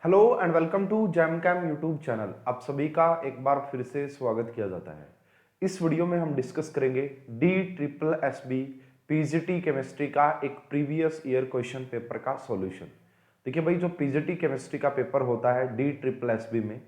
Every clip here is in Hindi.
Hello and welcome to Jam Cam YouTube channel. आप सभी का एक बार फिर से स्वागत किया जाता है। इस वीडियो में हम डिस्कस करेंगे DSSB पीजीटी केमिस्ट्री का एक प्रीवियस ईयर क्वेश्चन पेपर का सॉल्यूशन। देखिए भाई, जो पीजीटी केमिस्ट्री का पेपर होता है DSSB में,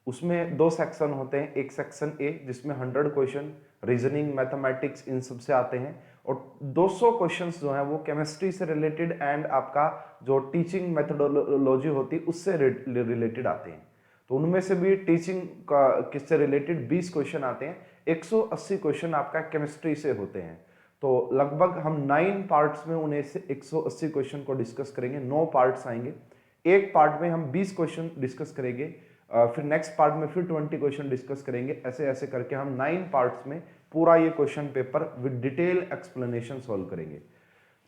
उसमें दो सेक्शन होते हैं। एक सेक्शन ए जिसमें 100 क्वेश्चन रीजनिंग, मैथमेटिक्स इन सब से आते हैं, और 200 क्वेश्चंस जो है वो केमिस्ट्री से रिलेटेड एंड आपका जो टीचिंग मेथोडोलॉजी होती है उससे रिलेटेड आते हैं। तो उनमें से भी टीचिंग का किससे रिलेटेड 20 क्वेश्चन आते हैं। 180 क्वेश्चन आपका केमिस्ट्री से होते हैं। तो लगभग हम 9 पार्ट्स में उन्हें से 180 क्वेश्चन को डिस्कस करेंगे। 9 पार्ट्स आएंगे। एक पार्ट में हम 20 क्वेश्चन डिस्कस करेंगे, फिर नेक्स्ट पार्ट में फिर 20 क्वेश्चन डिस्कस करेंगे। ऐसे ऐसे करके हम 9 पार्ट्स में पूरा ये question paper with detail explanation solve करेंगे।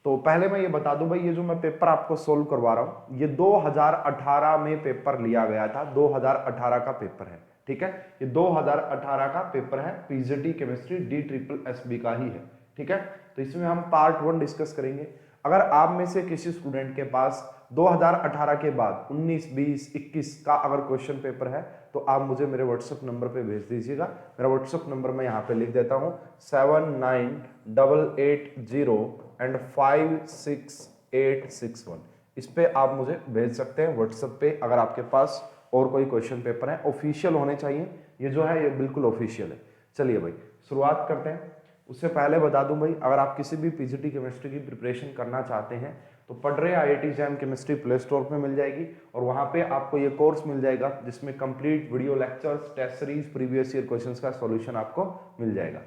तो पहले मैं ये बता दूं भाई, ये जो मैं पेपर आपको सोल्व करवा रहा हूं ये 2018 में पेपर लिया गया था। 2018 का पेपर है, ठीक है। ये 2018 का पेपर है, पीजीटी केमिस्ट्री DSSB का ही है, ठीक है। तो इसमें हम पार्ट 1 डिस्कस करेंगे। अगर आप में से किसी स्टूडेंट के पास 2018 के बाद 19, 20, 21 का अगर क्वेश्चन पेपर है तो आप मुझे मेरे व्हाट्सएप नंबर पे भेज दीजिएगा। मेरा व्हाट्सएप नंबर मैं यहाँ पे लिख देता हूँ 7988056861। इस पे आप मुझे भेज सकते हैं व्हाट्सएप पे अगर आपके पास और कोई क्वेश्चन पेपर है। ऑफिशियल होने चाहिए, ये जो है ये बिल्कुल ऑफिशियल है। चलिए भाई शुरुआत करते हैं। उससे पहले बता दूं भाई, अगर आप किसी भी पीजीटी केमिस्ट्री की प्रिपरेशन करना चाहते हैं तो पढ़ रहे IIT jam chemistry play store पे मिल जाएगी, और वहां पे आपको ये कोर्स मिल जाएगा जिसमें complete video lectures, test series, previous year questions का सॉल्यूशन आपको मिल जाएगा।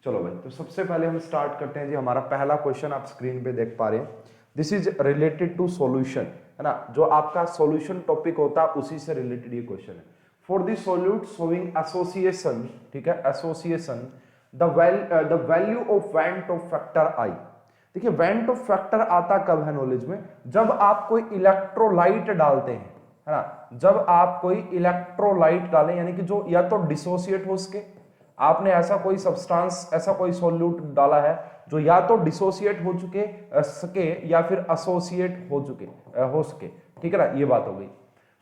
चलो भाई, तो सबसे पहले हम स्टार्ट करते हैं जी। हमारा पहला क्वेश्चन आप स्क्रीन पे देख पा रहे हैं। This is related to solution, है ना। जो आपका सॉल्यूशन टॉपिक होता है उसी से रिलेटेड ये क्वेश्चन है। For the solute showing association, ठीक है, association the value of went Hoff factor I. देखिए वेंट ऑफ फैक्टर आता कब है नॉलेज में, जब आप कोई इलेक्ट्रोलाइट डालते हैं, है ना। जब आप कोई इलेक्ट्रोलाइट डालें, यानी कि जो या तो डिसोसिएट हो सके, आपने ऐसा कोई सब्सटेंस, ऐसा कोई सॉल्यूट डाला है जो या तो डिसोसिएट हो सके या फिर एसोसिएट हो सके, ठीक है ना। ये बात हो गई।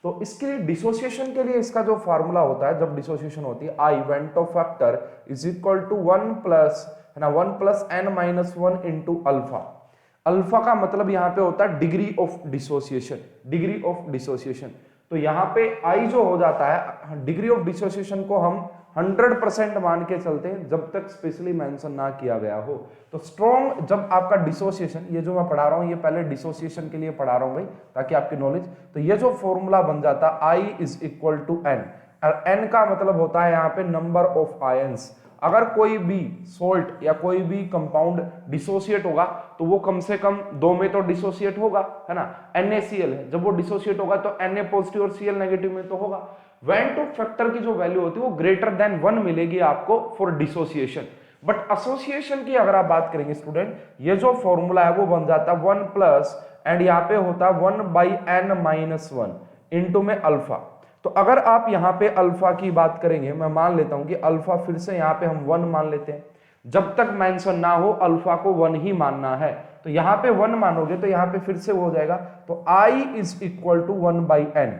तो इसके लिए डिसोसिएशन के लिए इसका जो फार्मूला होता है, जब डिसोसिएशन होती है, I van't Hoff factor is equal to 1 plus, है ना, 1 plus n-1 into alpha. Alpha का मतलब यहां पे होता है degree of dissociation, degree of dissociation. तो यहां पे आई जो हो जाता है, डिग्री ऑफ डिसोसिएशन को हम 100% मान के चलते हैं जब तक स्पेशली मेंशन ना किया गया हो। तो स्ट्रॉन्ग जब आपका डिसोसिएशन, ये जो मैं पढ़ा रहा हूं ये पहले डिसोसिएशन के लिए पढ़ा रहा हूं भाई ताकि आपकी नॉलेज, तो ये जो फॉर्मूला बन जाता I is equal to n, और n का मतलब होता है यहाँ पे नंबर ऑफ आयंस। अगर कोई भी सोल्ट या कोई भी कंपाउंड डिसोसिएट होगा तो वो कम से कम 2 में तो डिसोसिएट होगा, है ना। NaCl है, जब वो डिसोसिएट होगा तो Na पॉजिटिव और Cl नेगेटिव में तो होगा। वेंट ऑफ फैक्टर की जो वैल्यू होती है वो ग्रेटर देन 1 मिलेगी आपको फॉर डिसोसिएशन। बट एसोसिएशन की अगर आप बात करेंगे स्टूडेंट, ये जो फॉर्मूला है वो बन जाता है 1 प्लस एंड यहाँ पे होता है 1/n-1 इंटू में अल्फा। तो अगर आप यहाँ पे अल्फा की बात करेंगे, मैं मान लेता हूं कि अल्फा फिर से यहाँ पे हम 1 मान लेते हैं। जब तक मेंशन ना हो अल्फा को 1 ही मानना है, तो यहाँ पे 1 मानोगे तो यहाँ पे फिर से वो हो जाएगा। तो I is equal to 1/n,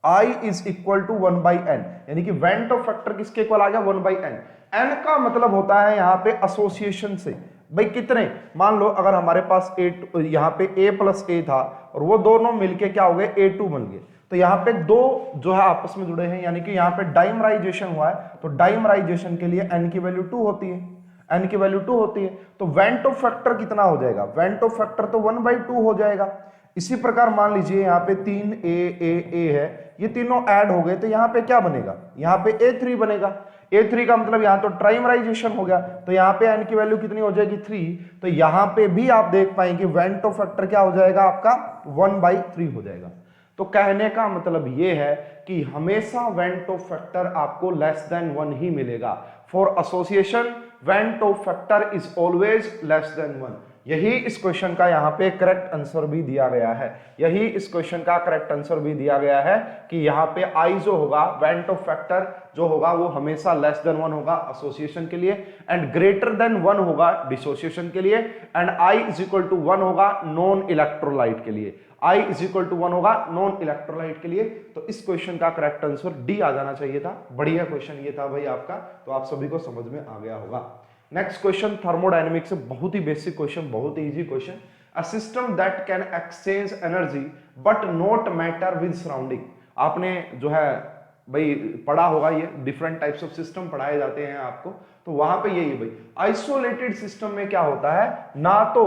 I is equal to 1/n, यानी कि वेंट ऑफ फैक्टर किसके इक्वल आ गया 1/n। n का मतलब होता है यहाँ पे एसोसिएशन से। भाई कितने, मान लो अगर हमारे पास यहाँ पे a प्लस a था और वो दोनों मिलके क्या हो गए A2 बन गए, तो यहाँ पे दो जो है आपस में जुड़े हैं, यानी कि यहाँ पे डाइमराइजेशन हुआ है। तो डाइमराइजेशन के लिए n की वैल्यू 2 होती है, n की वैल्यू 2 होती है। तो वेंट ऑफ फैक्टर कितना हो जाएगा, वेंट ऑफ फैक्टर तो 1/2 हो जाएगा। इसी प्रकार मान लीजिए यहाँ पे 3a है, ये तीनों ऐड हो गए तो यहाँ पे क्या बनेगा, यहाँ पे A3 बनेगा। A3 का मतलब यहाँ तो ट्राइमराइजेशन हो गया, तो यहाँ पे n की वैल्यू कितनी हो जाएगी 3। तो यहाँ पे भी आप देख पाएंगे वेंट ऑफ फैक्टर क्या हो जाएगा आपका 1/3 हो जाएगा। तो कहने का मतलब ये है कि हमेशा वेंट ऑफ फैक्टर आपको लेस देन 1 ही मिलेगा। For association went Hoff factor is always less than 1। यही इस क्वेश्चन का यहाँ पे करेक्ट आंसर भी दिया गया है, यही इस क्वेश्चन का करेक्ट आंसर भी दिया गया है कि यहाँ पे I जो होगा, वेंट ऑफ फैक्टर जो होगा वो हमेशा लेस देन 1 होगा एसोसिएशन के लिए, एंड ग्रेटर देन 1 होगा डिसोसिएशन के लिए, and I is equal to 1 होगा नॉन इलेक्ट्रोलाइट के लिए। I इज इक्वल टू 1 होगा नॉन इलेक्ट्रोलाइट के लिए। तो इस क्वेश्चन का करेक्ट आंसर डी आ जाना चाहिए था। बढ़िया क्वेश्चन ये था भाई आपका, तो आप सभी को समझ में आ गया होगा। नेक्स्ट क्वेश्चन थर्मोडायनेमिक्स से बहुत ही बेसिक क्वेश्चन, बहुत ही easy question. A system that can exchange energy but not matter with surrounding. आपने जो है भाई पढ़ा होगा, ये डिफरेंट टाइप्स ऑफ सिस्टम पढ़ाए जाते हैं आपको, तो वहां पे यही है भाई, आइसोलेटेड सिस्टम में क्या होता है, ना तो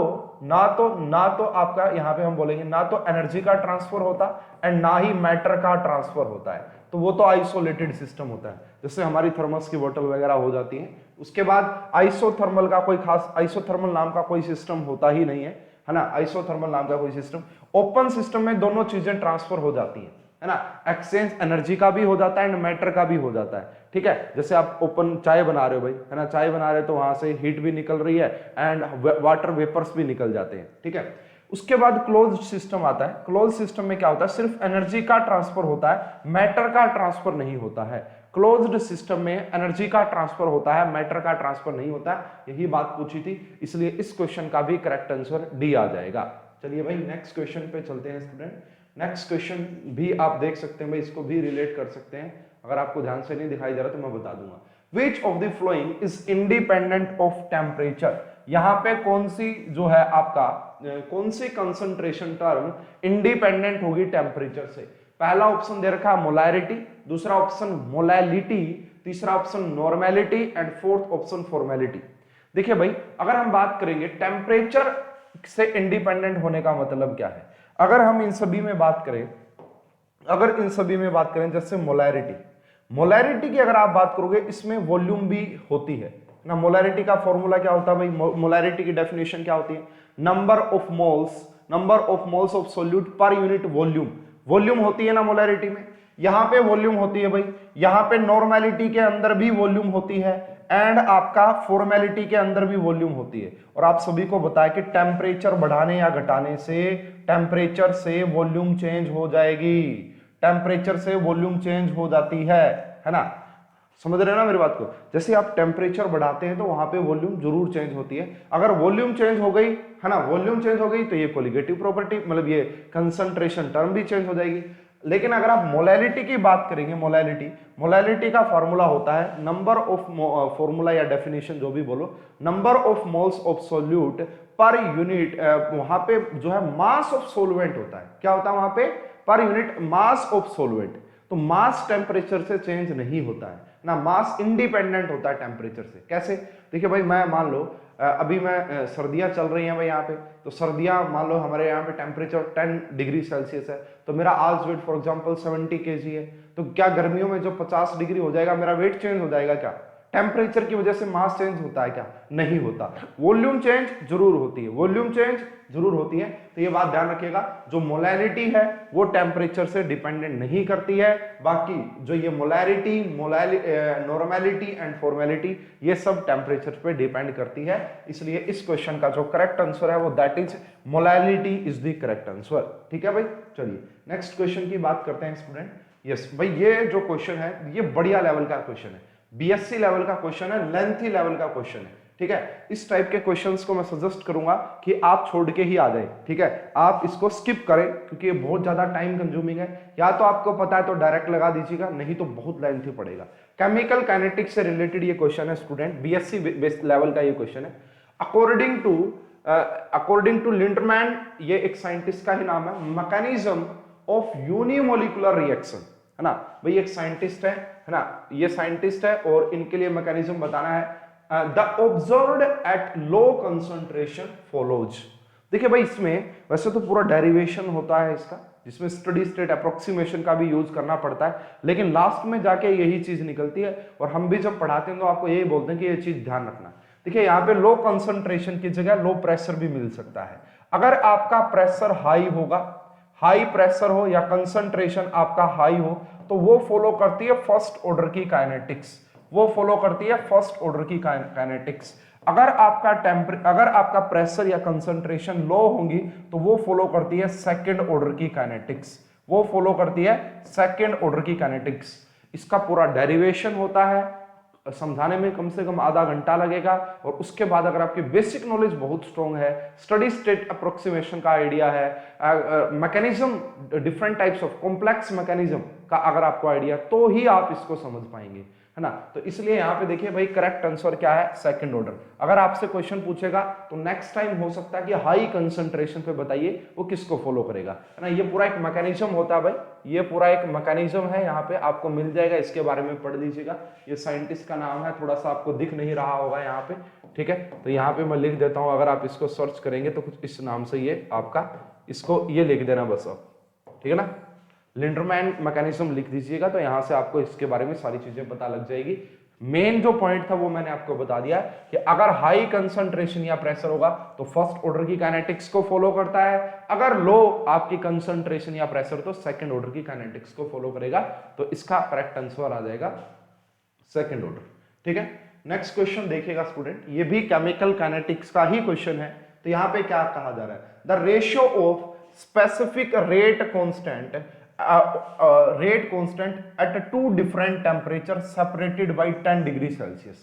आपका यहाँ पे हम बोलेंगे ना तो एनर्जी का ट्रांसफर होता एंड ना ही मैटर का ट्रांसफर होता है, तो वो तो आइसोलेटेड सिस्टम होता है। जैसे हमारी थर्मस की बोतल वगैरह हो जाती है। उसके बाद आइसोथर्मल का कोई खास, आइसोथर्मल नाम का कोई सिस्टम होता ही नहीं है ना, आइसोथर्मल नाम का कोई सिस्टम। ओपन सिस्टम में दोनों चीजें ट्रांसफर हो जाती है ना, एक्सचेंज एनर्जी का भी हो जाता है एंड मैटर का भी हो जाता है, ठीक है। जैसे आप ओपन चाय बना रहे हो भाई, है ना, चाय बना रहे हो तो वहां से हीट भी निकल रही है एंड वाटर वेपर्स भी निकल जाते हैं, ठीक है। उसके बाद क्लोज्ड सिस्टम आता है। क्लोज्ड सिस्टम में क्या होता है, सिर्फ एनर्जी का ट्रांसफर होता है, मैटर का ट्रांसफर नहीं होता है। क्लोज्ड सिस्टम में एनर्जी का ट्रांसफर होता है, मैटर का ट्रांसफर नहीं होता है। यही बात पूछी थी, इसलिए इस क्वेश्चन का भी करेक्ट आंसर डी आ जाएगा। चलिए भाई नेक्स्ट क्वेश्चन पे चलते हैं स्टूडेंट। नेक्स्ट क्वेश्चन भी आप देख सकते हैं भाई, इसको भी रिलेट कर सकते हैं। अगर आपको ध्यान से नहीं दिखाई दे रहा तो मैं बता दूंगा। Which of the following is independent of temperature? यहाँ पे कौन सी जो है आपका कौन सी कंसंट्रेशन टर्म इंडिपेंडेंट होगी टेम्परेचर से? पहला ऑप्शन दे रखा है मोलैरिटी, दूसरा ऑप्शन मोलैलिटी, तीसरा option normality and fourth option formality. देखिए भाई, अगर हम बात करेंगे टेम्परेचर से इंडिपेंडेंट होने का मतलब क्या है, अगर हम इन सभी में बात करें, जैसे मोलैरिटी की अगर आप बात करोगे, इसमें वॉल्यूम भी होती है ना। मोलैरिटी का फॉर्मूला क्या होता है भाई, मोलैरिटी की डेफिनेशन क्या होती है, number of moles of solute per unit volume होती है ना मोलैरिटी में। यहां पे वॉल्यूम होती है भाई, यहां पे नॉर्मेलिटी के अंदर भी वॉल्यूम होती है एंड आपका फॉर्मेलिटी के अंदर भी वॉल्यूम होती है। और आप सभी को बताया कि टेम्परेचर बढ़ाने या घटाने से टेम्परेचर से वॉल्यूम चेंज हो जाएगी, टेम्परेचर से वॉल्यूम चेंज हो जाती है ना। समझ रहे हैं ना मेरी बात को? जैसे आप टेम्परेचर बढ़ाते हैं तो वहां पे वॉल्यूम जरूर चेंज होती है। अगर वॉल्यूम चेंज हो गई, है ना, वॉल्यूम चेंज हो गई तो ये कोलिगेटिव प्रॉपर्टी, मतलब ये कंसंट्रेशन टर्म भी चेंज हो जाएगी। लेकिन अगर आप मोलैलिटी की बात करेंगे, मोलैलिटी का फॉर्मूला होता है नंबर ऑफ, फॉर्मूला या डेफिनेशन जो भी बोलो, number of moles of solute per unit, वहां पे जो है मास ऑफ सोलवेंट होता है। क्या होता है वहां पे, per unit mass of solvent. तो मास टेम्परेचर से चेंज नहीं होता है ना, मास इंडिपेंडेंट होता है टेम्परेचर से। कैसे? देखिए भाई, मैं मान लो अभी मैं सर्दियां चल रही हैं भाई यहाँ पे, तो सर्दियां मान लो हमारे यहाँ पे टेम्परेचर 10 डिग्री सेल्सियस है, तो मेरा आज वेट फॉर एग्जांपल 70 kg है। तो क्या गर्मियों में जो 50 डिग्री हो जाएगा मेरा वेट चेंज हो जाएगा क्या? टेम्परेचर की वजह से मास चेंज होता है क्या? नहीं होता। वॉल्यूम चेंज जरूर होती है, तो ये बात ध्यान रखिएगा, जो मोलैलिटी है वो टेम्परेचर से डिपेंडेंट नहीं करती है। बाकी जो ये मोलैरिटी, नॉर्मेलिटी एंड फॉर्मेलिटी, ये सब टेम्परेचर पे डिपेंड करती है। इसलिए इस क्वेश्चन का जो करेक्ट आंसर है वो that is molality is the correct answer. ठीक है भाई, चलिए नेक्स्ट क्वेश्चन की बात करते हैं स्टूडेंट। यस भाई, ये जो क्वेश्चन है ये बढ़िया लेवल का क्वेश्चन है, बीएससी लेवल का क्वेश्चन है, लेंथी लेवल का क्वेश्चन है। ठीक है, इस टाइप के क्वेश्चंस को मैं सजेस्ट करूंगा कि आप छोड़ के ही आ जाए। ठीक है, आप इसको स्किप करें क्योंकि ये बहुत ज्यादा टाइम कंज्यूमिंग है। या तो आपको पता है तो डायरेक्ट लगा दीजिएगा, नहीं तो बहुत लेंथी पड़ेगा। केमिकल काइनेटिक्स से रिलेटेड ये क्वेश्चन है स्टूडेंट, बीएससी बेस्ड लेवल का ये क्वेश्चन है। अकॉर्डिंग टू लिंडमैन, ये एक साइंटिस्ट का ही नाम है, मैकेनिज्म ऑफ यूनिमोलिकुलर रिएक्शन, है ना भाई, एक साइंटिस्ट है ना, ये साइंटिस्ट है और इनके लिए मैकेनिज्म बताना है। The observed at low concentration follows. देखिए भाई, इसमें वैसे तो पूरा डेरिवेशन होता है इसका, जिसमें स्टडी स्टेट अप्रोक्सीमेशन का भी यूज करना पड़ता है, लेकिन लास्ट में जाके यही चीज निकलती है। और हम भी जब पढ़ाते हैं तो आपको यही बोलते हैं कि ये चीज ध्यान रखना। देखिए यहाँ पे लो कंसंट्रेशन की जगह लो प्रेशर भी मिल सकता है। अगर आपका प्रेशर हाई होगा, हाई प्रेशर हो या कंसंट्रेशन आपका हाई हो, तो वो फॉलो करती है फर्स्ट ऑर्डर की काइनेटिक्स, अगर आपका प्रेशर या कंसंट्रेशन लो होंगी तो वो फॉलो करती है सेकंड ऑर्डर की काइनेटिक्स, इसका पूरा डेरिवेशन होता है, समझाने में कम से कम आधा घंटा लगेगा, और उसके बाद अगर आपकी बेसिक नॉलेज बहुत स्ट्रॉन्ग है, स्टडी स्टेट अप्रोक्सीमेशन का आइडिया है, mechanism different types of complex mechanism का अगर आपको आइडिया, तो ही आप इसको समझ पाएंगे, है ना। तो इसलिए यहाँ पे देखिए भाई, करेक्ट आंसर क्या है, सेकंड ऑर्डर। अगर आपसे क्वेश्चन पूछेगा तो नेक्स्ट टाइम हो सकता है कि हाई कंसंट्रेशन पे बताइए वो किसको फॉलो करेगा, है ना। ये पूरा एक मैकेनिज्म होता है भाई, ये पूरा एक मैकेनिज्म है, यहाँ पे आपको मिल जाएगा, इसके बारे में पढ़ लीजिएगा। ये साइंटिस्ट का नाम है, थोड़ा सा आपको दिख नहीं रहा होगा यहाँ पे, ठीक है। तो यहाँ पे मैं लिख देता हूँ, अगर आप इसको सर्च करेंगे तो कुछ इस नाम से ये आपका, इसको ये लिख देना बस आप, ठीक है ना, लिंडरमैन मैकेनिज्म लिख दीजिएगा, तो यहां से आपको इसके बारे में सारी चीजें पता लग जाएगी। मेन जो पॉइंट था वो मैंने आपको बता दिया कि अगर हाई कंसंट्रेशन या प्रेशर होगा तो फर्स्ट ऑर्डर की काइनेटिक्स को फॉलो करता है, अगर लो आपकी कंसंट्रेशन या प्रेशर तो सेकंड ऑर्डर की काइनेटिक्स को फॉलो करेगा। तो इसका करेक्ट आंसर आ जाएगा सेकंड ऑर्डर, ठीक है। नेक्स्ट क्वेश्चन देखिएगा स्टूडेंट, ये भी केमिकल काइनेटिक्स का ही क्वेश्चन है। तो यहां पे क्या कहा जा रहा है, the ratio of specific rate constant rate constant at two different temperature separated by 10 degree Celsius.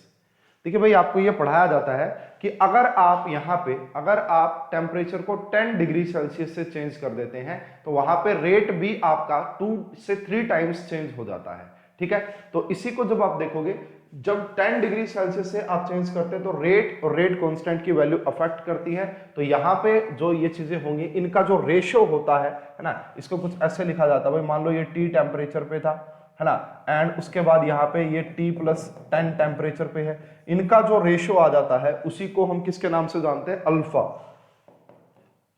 देखिए भाई, आपको ये पढ़ाया जाता है कि अगर आप यहाँ पे, अगर आप टेम्परेचर को 10 डिग्री सेल्सियस से चेंज कर देते हैं तो वहां पे रेट भी आपका 2 से 3 टाइम्स चेंज हो जाता है, ठीक है। तो इसी को जब आप देखोगे, जब 10 डिग्री सेल्सियस से आप चेंज करते हैं तो रेट और रेट कांस्टेंट की वैल्यू अफेक्ट करती है। तो यहाँ पे जो ये चीजें होंगी, इनका जो रेशियो होता है ना, इसको कुछ ऐसे लिखा जाता है भाई, मान लो ये T टेम्परेचर पे था, है ना, एंड उसके बाद यहाँ पे ये T+10 टेम्परेचर पे है, इनका जो रेशियो आ जाता है उसी को हम किसके नाम से जानते हैं, अल्फा।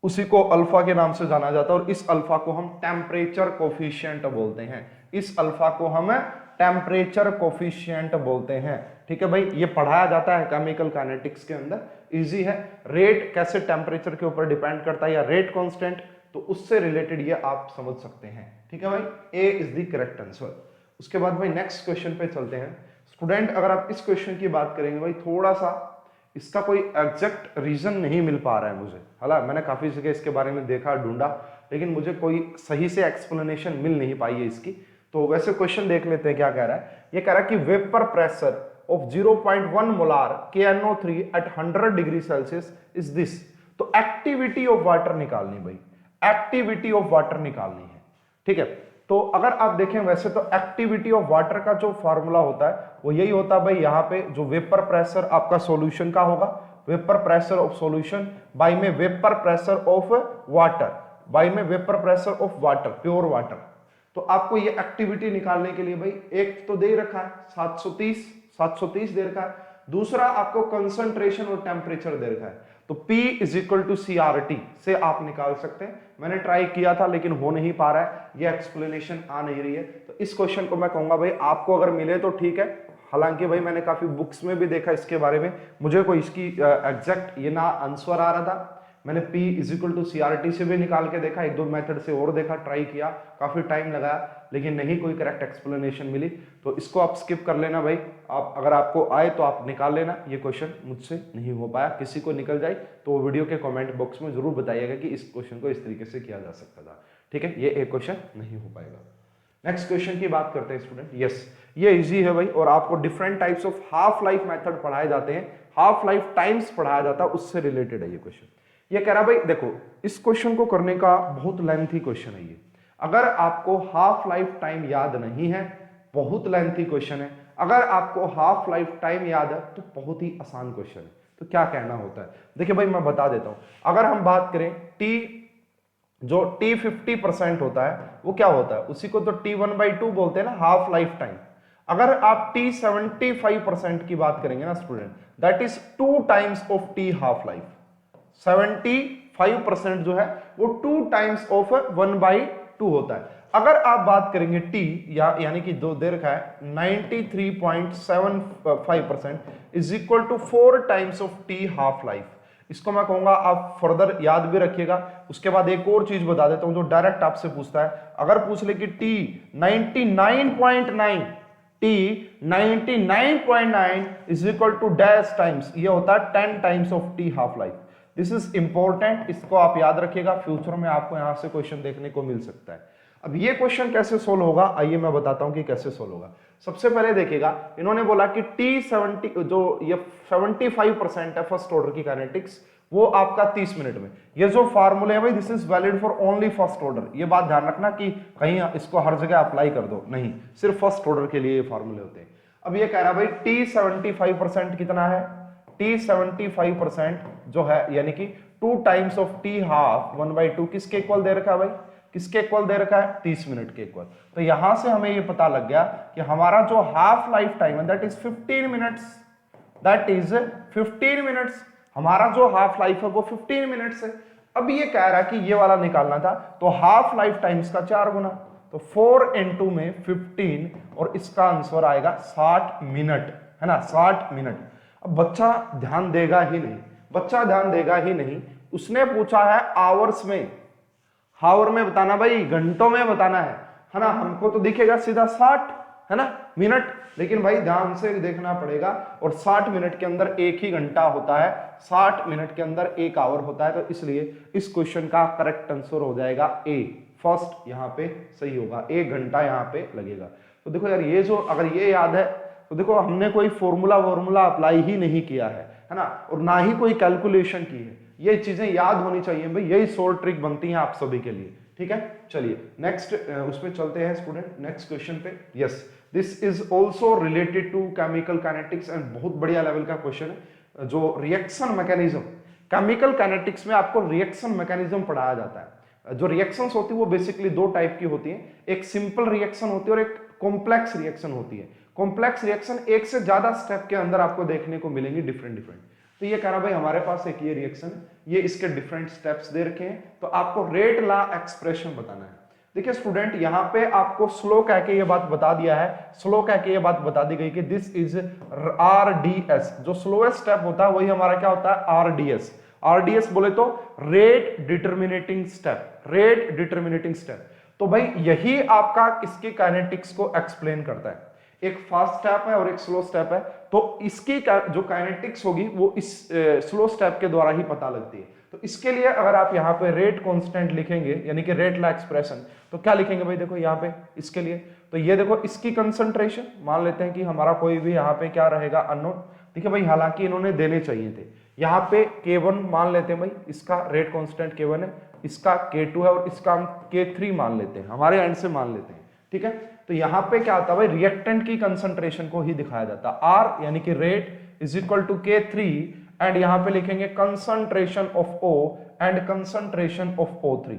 उसी को अल्फा के नाम से जाना जाता है, और इस अल्फा को हम टेम्परेचर कोफिशिएंट बोलते हैं। इस अल्फा को हम टेम्परेचर कोफिशिएंट बोलते हैं, ठीक है भाई। ये पढ़ाया जाता है केमिकल काइनेटिक्स के अंदर, इजी है। रेट कैसे टेम्परेचर के ऊपर डिपेंड करता है, या रेट कांस्टेंट, तो उससे रिलेटेड ये आप समझ सकते हैं, ठीक है भाई। ए इज द करेक्ट आंसर। उसके बाद भाई नेक्स्ट क्वेश्चन पे चलते हैं स्टूडेंट। अगर आप इस क्वेश्चन की बात करेंगे भाई, थोड़ा सा इसका कोई एग्जैक्ट रीजन नहीं मिल पा रहा है मुझे, हालांकि मैंने काफी जगह इसके बारे में देखा, ढूंढा, लेकिन मुझे कोई सही से एक्सप्लेनेशन मिल नहीं पाई है इसकी। तो वैसे क्वेश्चन देख लेते हैं क्या कह रहा है। ये कह रहा है कि vapour pressure of 0.1 molar KNO3 at 100 degree Celsius is this. तो एक्टिविटी ऑफ वाटर निकालनी भाई, एक्टिविटी ऑफ वाटर निकालनी है, ठीक है। तो अगर आप देखें वैसे तो एक्टिविटी ऑफ वाटर का जो फॉर्मूला होता है वो यही होता है भाई, यहाँ पे जो वेपर प्रेशर आपका सॉल्यूशन का होगा, vapour pressure of solution by में vapour pressure of water, by में vapour pressure of water, pure water. तो आपको ये एक्टिविटी निकालने के लिए भाई, एक तो दे रखा है 730 दे रखा है, दूसरा आपको कंसंट्रेशन और टेम्परेचर दे रखा है। तो P is equal to CRT से आप निकाल सकते हैं। मैंने ट्राई किया था लेकिन हो नहीं पा रहा है, ये एक्सप्लेनेशन आ नहीं रही है। तो इस क्वेश्चन को मैं कहूंगा भाई, आपको अगर मिले तो ठीक है, हालांकि भाई मैंने काफी बुक्स में भी देखा इसके बारे में, मुझे कोई इसकी एग्जैक्ट ये ना आंसर आ रहा था। मैंने P is equal to CRT से भी निकाल के देखा, एक दो मेथड से और देखा, ट्राई किया, काफी टाइम लगाया, लेकिन नहीं कोई करेक्ट एक्सप्लेनेशन मिली। तो इसको आप स्किप कर लेना भाई, आप अगर आपको आए तो आप निकाल लेना। ये क्वेश्चन मुझसे नहीं हो पाया, किसी को निकल जाए तो वो वीडियो के कमेंट बॉक्स में जरूर बताइएगा कि इस क्वेश्चन को इस तरीके से किया जा सकता था, ठीक है। ये एक क्वेश्चन नहीं हो पाएगा। नेक्स्ट क्वेश्चन की बात करते हैं स्टूडेंट। यस, ये इजी है भाई, और आपको different types of half life method पढ़ाए जाते हैं, हाफ लाइफ टाइम्स पढ़ाया जाता है, उससे रिलेटेड है ये क्वेश्चन। ये कह रहा भाई देखो, इस क्वेश्चन को करने का बहुत लेंथी क्वेश्चन है ये। अगर आपको हाफ लाइफ टाइम याद नहीं है, बहुत लेंथी क्वेश्चन है। अगर आपको हाफ लाइफ टाइम याद है तो बहुत ही आसान क्वेश्चन है। तो क्या कहना होता है, देखिए भाई मैं बता देता हूं। अगर हम बात करें जो T 50% होता है वो क्या होता है, उसी को तो T1/2 बोलते हैं ना, हाफ लाइफ टाइम। अगर आप T 75% की बात करेंगे ना student, that is 2 times of T half life. 75% जो है वो 2 टाइम्स ऑफ 1/2 होता है। अगर आप बात करेंगे T यानी कि दो दे रखा है 93.75% is equal to 4 times of T half life. इसको मैं कहूंगा आप फर्दर याद भी रखिएगा। उसके बाद एक और चीज बता देता हूं जो डायरेक्ट आपसे पूछता है, अगर पूछ ले कि T 99.9 is equal to dash times, ये होता है 10 times of T half life. This is important, इसको आप याद रखिएगा, फ्यूचर में आपको यहां से क्वेश्चन देखने को मिल सकता है। अब ये क्वेश्चन कैसे सोल्व होगा, आइए मैं बताता हूं कि कैसे सोल्व होगा। सबसे पहले देखिएगा, इन्होंने बोला कि T70 जो ये 75% है फर्स्ट ऑर्डर की काइनेटिक्स, वो आपका 30 मिनट में। ये जो फार्मूले है भाई, this is valid for only first order. ये बात ध्यान रखना कि कहीं इसको हर जगह अप्लाई कर दो, नहीं, सिर्फ फर्स्ट ऑर्डर के लिए ये फार्मूले होते हैं। अब ये कह रहा है भाई T75% कितना है, T75% जो है यानी कि 2 टाइम्स ऑफ T हाफ 1/2 किसके इक्वल दे रखा है भाई, किसके इक्वल दे रखा है, 30 मिनट के इक्वल। तो यहां से हमें ये पता लग गया कि हमारा जो हाफ लाइफ टाइम है that is 15 minutes, that is 15 minutes. हमारा जो हाफ लाइफ है वो 15 मिनट्स है। अब ये कह रहा है कि ये वाला निकालना था, तो हाफ लाइफ टाइम इसका 4 गुना, तो 4 into में 15 और इसका आंसर आएगा 60 मिनट, है ना, 60 मिनट। अब बच्चा ध्यान देगा ही नहीं, बच्चा ध्यान देगा ही नहीं। उसने पूछा है आवर्स में, हावर में बताना भाई, घंटों में बताना है ना। हमको तो दिखेगा सीधा 60, है ना, मिनट, लेकिन भाई ध्यान से देखना पड़ेगा। और 60 मिनट के अंदर एक ही घंटा होता है, 60 मिनट के अंदर एक आवर होता है। तो इसलिए इस क्वेश्चन का करेक्ट आंसर हो जाएगा ए, फर्स्ट यहाँ पे सही होगा, 1 घंटा यहाँ पे लगेगा। तो देखो यार, ये जो अगर ये याद है तो देखो हमने कोई फॉर्मूला अप्लाई ही नहीं किया है ना, और ना ही कोई कैलकुलेशन की है। ये चीजें याद होनी चाहिए भाई, यही शॉर्ट ट्रिक बनती है आप सभी के लिए, ठीक है। चलिए नेक्स्ट उस पे चलते हैं स्टूडेंट, नेक्स्ट क्वेश्चन पे। Yes, this is also related to chemical kinetics and बहुत बढ़िया लेवल का क्वेश्चन है, जो रिएक्शन मैकेनिज्म। केमिकल काइनेटिक्स में आपको रिएक्शन मैकेनिज्म पढ़ाया जाता है। जो रिएक्शंस होती है वो बेसिकली 2 टाइप की होती हैं, एक सिंपल रिएक्शन होती है और एक कॉम्प्लेक्स रिएक्शन होती है। कॉम्प्लेक्स रिएक्शन एक से ज्यादा स्टेप के अंदर आपको देखने को मिलेंगी, डिफरेंट। तो ये कह रहा भाई हमारे पास एक ये रिएक्शन, ये इसके डिफरेंट स्टेप्स दे रखे हैं, तो आपको रेट लॉ एक्सप्रेशन बताना है। देखिए स्टूडेंट, यहाँ पे आपको स्लो कह के ये बात बता दिया है, स्लो कह के ये बात बता दी गई कि दिस इज RDS। जो स्लोएस्ट स्टेप होता है वही हमारा क्या होता है, RDS। RDS बोले तो rate determining step, rate determining step. तो भाई यही आपका इसकी काइनेटिक्स को एक्सप्लेन करता है। एक फास्ट स्टेप है और एक स्लो स्टेप है, तो इसकी जो काइनेटिक्स होगी वो इस स्लो स्टेप के द्वारा ही पता लगती है। तो इसके लिए अगर आप यहाँ पे रेट कांस्टेंट लिखेंगे, यानी कि रेट लॉ एक्सप्रेशन, तो क्या लिखेंगे भाई, देखो यहाँ पे इसके लिए, तो ये देखो इसकी कंसंट्रेशन, मान लेते हैं कि हमारा कोई भी यहाँ पे क्या रहेगा, अननोन। देखिए भाई, हालांकि इन्होंने देने चाहिए थे, यहाँ पे K1 मान लेते हैं भाई, इसका रेट कांस्टेंट K1 है, इसका K2 है और इसका हम K3 मान लेते हैं, हमारे एंड से मान लेते हैं, ठीक है। तो यहाँ पे क्या आता है भाई, रिएक्टेंट की कंसंट्रेशन को ही दिखाया जाता है, R यानी कि rate is equal to K3, and यहाँ पे लिखेंगे concentration of O and concentration of O3।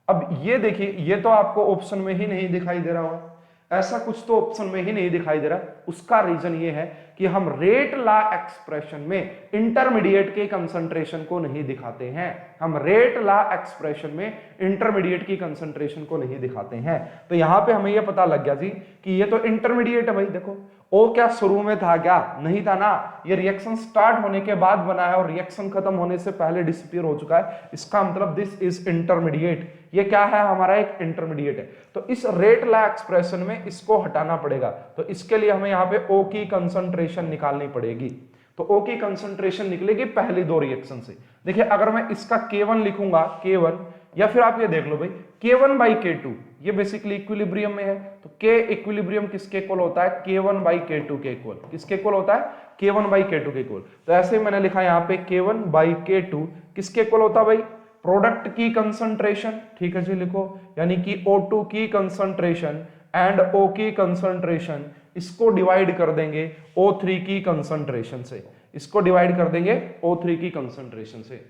अब ये देखिए, ये तो आपको ऑप्शन में ही नहीं दिखाई दे रहा होगा, ऐसा कुछ तो ऑप्शन में ही नहीं दिखाई दे रहा। उसका रीजन ये है कि हम रेट लॉ एक्सप्रेशन में इंटरमीडिएट के कंसंट्रेशन को नहीं दिखाते हैं, हम रेट लॉ एक्सप्रेशन में इंटरमीडिएट की कंसंट्रेशन को नहीं दिखाते हैं। तो यहां पे हमें यह पता लग गया जी कि ये तो इंटरमीडिएट है भाई। देखो ओ क्या शुरू में था क्या, नहीं था ना, ये रिएक्शन स्टार्ट होने के बाद बना है और रिएक्शन खत्म होने से पहले डिसअपीयर हो चुका है, इसका मतलब दिस इज इंटरमीडिएट। ये क्या है, हमारा एक इंटरमीडिएट है। तो इस रेट लॉ एक्सप्रेशन में इसको हटाना पड़ेगा, तो इसके लिए हमें यहाँ पे O की कंसंट्रेशन निकालनी पड़ेगी। तो O की कंसंट्रेशन निकलेगी पहली 2 रिएक्शन से। देखिए अगर मैं इसका K1 लिखूंगा, K1, या फिर आप ये देख लो भाई K1/K2, ये बेसिकली इक्विलिब्रियम में है, तो K इक्विलिब्रियम किसके इक्वल होता है, K1/K2 के इक्वल। किसके इक्वल होता है, K1/K2 के इक्वल। तो ऐसे ही मैंने लिखा यहाँ पे K1/K2 किसके इक्वल होता है भाई, प्रोडक्ट की कंसंट्रेशन, ठीक है जी, लिखो, यानी कि O2 की कंसंट्रेशन एंड O की कंसंट्रेशन, इसको डिवाइड कर देंगे O3 की कंसंट्रेशन से, इसको डिवाइड कर देंगे O3 की कंसंट्रेशन से।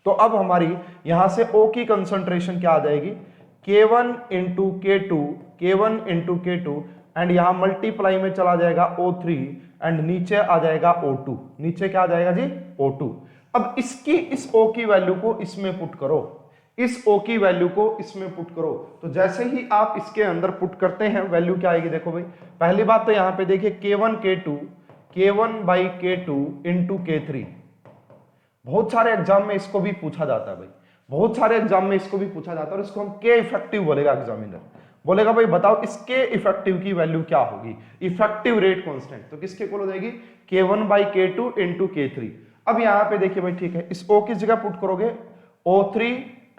तो अब हमारी यहां से O की कंसंट्रेशन क्या आ जाएगी, K1 into K2, K1 into K2, and यहां मल्टीप्लाई में चला जाएगा O3 एंड नीचे आ जाएगा O2, नीचे क्या आ जाएगा जी, O2। अब इसकी इस O की वैल्यू को इसमें पुट करो, इस O की वैल्यू को इसमें पुट करो। तो जैसे ही आप इसके अंदर पुट करते हैं वैल्यू क्या आएगी, देखो भाई, पहली बात तो यहां पे देखिए K1/K2 इंटू K3। बहुत सारे एग्जाम में इसको भी पूछा जाता है भाई, बहुत सारे एग्जाम में इसको भी पूछा जाता है, और इसको हम K इफेक्टिव बोलेगा, एग्जामिनर बोलेगा भाई बताओ इस K इफेक्टिव की वैल्यू क्या होगी, इफेक्टिव रेट कांस्टेंट। तो किसके इक्वल हो जाएगी, K1/K2 इंटू K3। अब यहाँ पे देखिए भाई, ठीक है, इस O की जगह पुट करोगे O3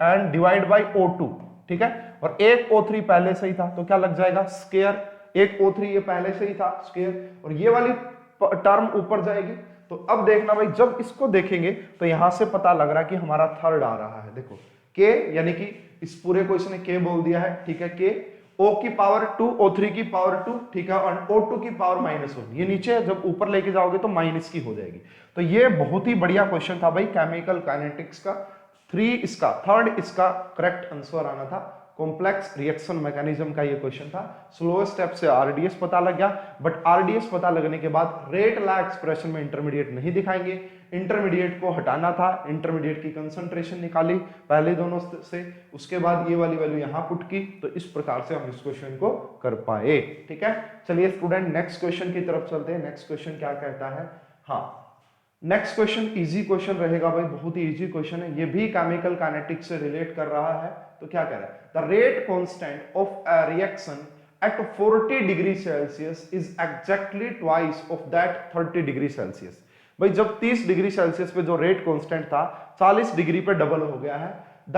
and divide by O2, ठीक है। और एक O3 पहले से ही था तो क्या लग जाएगा स्क्वायर, एक O3 ये पहले से ही था स्क्वायर, और ये वाली टर्म ऊपर जाएगी। तो अब देखना भाई, जब इसको देखेंगे तो यहां से पता लग रहा है कि हमारा थर्ड आ रहा है। देखो के, यानी कि इस पूरे को इसने के बोल दिया है, ठीक है, के O की पावर 2, O3 की पावर 2, ठीक है, और O2 की पावर -1। ये नीचे जब ऊपर लेके जाओगे तो माइनस की हो जाएगी। तो ये बहुत ही बढ़िया क्वेश्चन था भाई केमिकल काइनेटिक्स का। थर्ड इसका करेक्ट आंसर आना था। कॉम्प्लेक्स रिएक्शन मैकेनिज्म का ये क्वेश्चन था। स्लोएस्ट स्टेप से आरडीएस पता लग गया, बट आरडीएस पता लगने के बाद रेट ला एक्सप्रेशन में इंटरमीडिएट नहीं दिखाएंगे, इंटरमीडिएट को हटाना था। इंटरमीडिएट की कंसंट्रेशन निकाली पहले दोनों से, उसके बाद ये वाली वैल्यू यहां पुट की, तो इस प्रकार से हम इस क्वेश्चन को कर पाए। ठीक है, चलिए स्टूडेंट नेक्स्ट क्वेश्चन की तरफ चलते हैं। नेक्स्ट क्वेश्चन क्या कहता है? हाँ, नेक्स्ट क्वेश्चन इजी क्वेश्चन रहेगा भाई, बहुत ही इजी क्वेश्चन है, ये भी केमिकल काइनेटिक्स से रिलेट कर रहा है। तो क्या कह रहा है? The rate constant of a reaction at 40 degree Celsius is exactly twice of that 30 degree Celsius. भाई जब 30 डिग्री सेल्सियस पे जो रेट कांस्टेंट था 40 डिग्री पे डबल हो गया है। The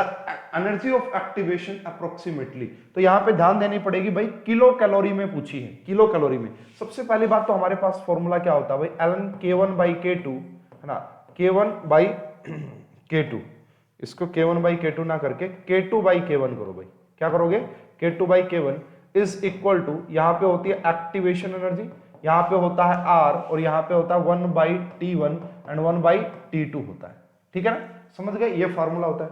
energy of activation approximately, तो यहां पे ध्यान देनी पड़ेगी भाई, किलो कैलोरी में पूछी है, किलो कैलोरी में। सबसे पहली बात तो हमारे पास फॉर्मूला क्या होता है भाई, ln K1/K2 है ना, K1/K2, इसको K1/K2 ना करके K2/K1 करो भाई। क्या करोगे? K2/K1 इज इक्वल टू, यहां पे होती है एक्टिवेशन एनर्जी, यहां पे होता है R, और यहां पे होता है 1/T1 एंड 1/T2 होता है। ठीक है ना, समझ गए? ये फॉर्मूला होता है।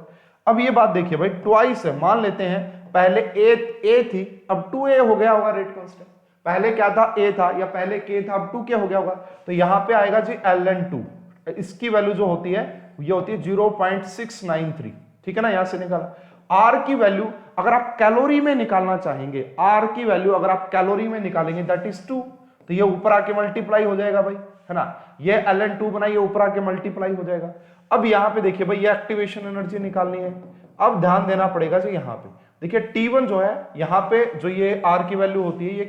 अब ये बात देखिए भाई, ट्वाइस है, मान लेते हैं पहले ए थी, अब 2A हो गया होगा रेट कांस्टेंट। पहले क्या था? A था, या पहले K था, अब 2K हो गया होगा। तो यहां पे आएगा जी ln2, इसकी वैल्यू जो होती है ये होती है 0.693। ठीक है ना, यहां से निकाला। R की वैल्यू अगर आप कैलोरी में निकालना चाहेंगे, R की वैल्यू अगर आप कैलोरी में निकालेंगे दैट इज 2, तो ये ऊपर आके मल्टीप्लाई हो जाएगा भाई, है ना, ये ln2 बनाइए, ऊपर आके मल्टीप्लाई हो जाएगा। अब यहां पे देखिए भाई, ये एक्टिवेशन एनर्जी निकालनी है। अब ध्यान देना पड़ेगा जी, यहां पे देखिए T1 जो है, यहां पे जो ये R की वैल्यू होती है, ये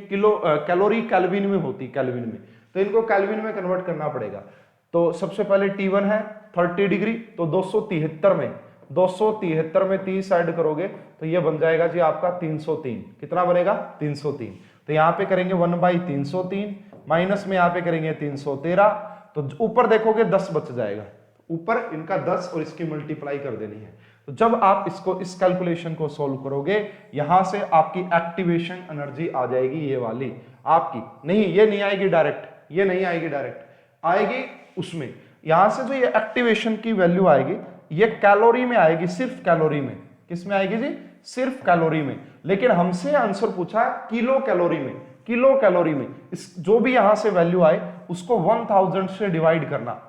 कैलोरी केल्विन में होती है, केल्विन में, तो इनको केल्विन में कन्वर्ट करना पड़ेगा। तो सबसे पहले T1 है 30 डिग्री, तो 273 में 30 ऐड करोगे तो ये बन जाएगा जी आपका 303। कितना बनेगा? 303। तो यहां पे करेंगे 1/303, माइनस में यहां पे करेंगे 313, तो ऊपर देखोगे 10 बच जाएगा, ऊपर इनका 10 और इसकी मल्टीप्लाई कर देनी है। तो जब आप इसको, इस कैलकुलेशन को सोल्व करोगे, यहां से आपकी एक्टिवेशन एनर्जी आ जाएगी, ये वाली आपकी नहीं, ये नहीं आएगी डायरेक्ट, ये नहीं आएगी डायरेक्ट, आएगी उसमें, यहां से जो ये एक्टिवेशन की वैल्यू आएगी ये कैलोरी में आएगी, सिर्फ कैलोरी में। किस में आएगी जी? सिर्फ कैलोरी में। लेकिन हमसे आंसर पूछा है किलो कैलोरी में, किलो कैलोरी में। इस जो भी यहां से वैल्यू आए उसको 1000 से डिवाइड करना,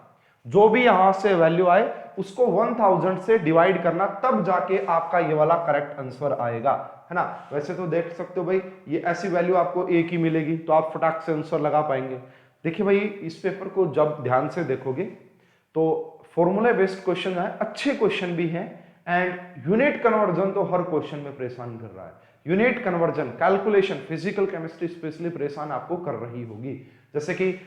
जो भी यहां से वैल्यू आए उसको 1000 से डिवाइड करना, तब जाके आपका ये वाला करेक्ट आंसर आएगा, है ना। वैसे तो देख सकते हो भाई, ये ऐसी वैल्यू आपको एक ही मिलेगी तो आप फटाक से आंसर लगा पाएंगे। देखिए भाई, इस पेपर को जब ध्यान से देखोगे तो फॉर्मूला बेस्ड क्वेश्चन है, अच्छे क्वेश्चन भी हैं, एंड यूनिट कन्वर्जन तो हर क्वेश्चन में परेशान कर रहा है। Unit conversion, calculation, physical chemistry specially परेशान आपको कर रही होगी। जैसे कि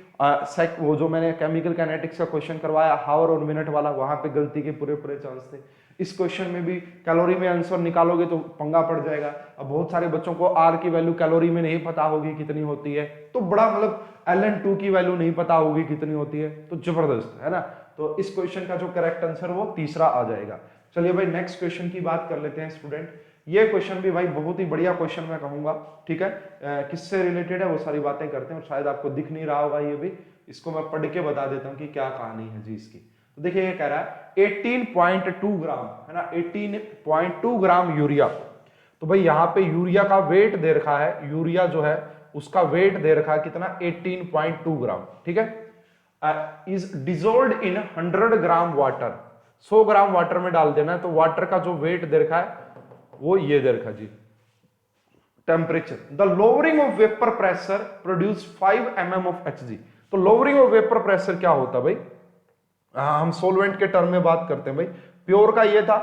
वो जो मैंने केमिकल काइनेटिक्स का क्वेश्चन करवाया हावर और मिनट वाला, वहां पे गलती के पूरे चांस थे। इस क्वेश्चन में भी कैलोरी में आंसर निकालोगे तो पंगा पड़ जाएगा। अब बहुत सारे बच्चों को R की वैल्यू कैलोरी में नहीं पता होगी कितनी होती है, तो बड़ा मतलब ln2 की वैल्यू नहीं पता होगी कितनी होती है, तो जबरदस्त है ना। तो इस क्वेश्चन का जो करेक्ट आंसर वो तीसरा आ जाएगा। चलिए भाई नेक्स्ट क्वेश्चन की बात कर लेते हैं स्टूडेंट। ये क्वेश्चन भी भाई बहुत ही बढ़िया क्वेश्चन मैं कहूंगा, ठीक है। किससे रिलेटेड है वो सारी बातें करते हैं, और शायद आपको दिख नहीं रहा होगा ये भी, इसको मैं पढ़ के बता देता हूँ कि क्या कहानी है जी इसकी। तो देखिए ये कह रहा है 18.2 ग्राम, है ना, 18.2 ग्राम यूरिया। तो भाई यहाँ पे यूरिया का वेट दे रखा है, यूरिया जो है उसका वेट दे रखा है कितना? 18.2 ग्राम, ठीक है। Is dissolved in 100 gram water, 100 gram water में डाल देना है। तो वाटर का जो वेट दे रखा है वो ये दे रखा जी। Temperature, the lowering of vapour pressure produce 5 mm of Hg। तो लोअरिंग ऑफ वेपर प्रेशर क्या होता भाई? हम सोलवेंट के टर्म में बात करते हैं भाई। प्योर का ये था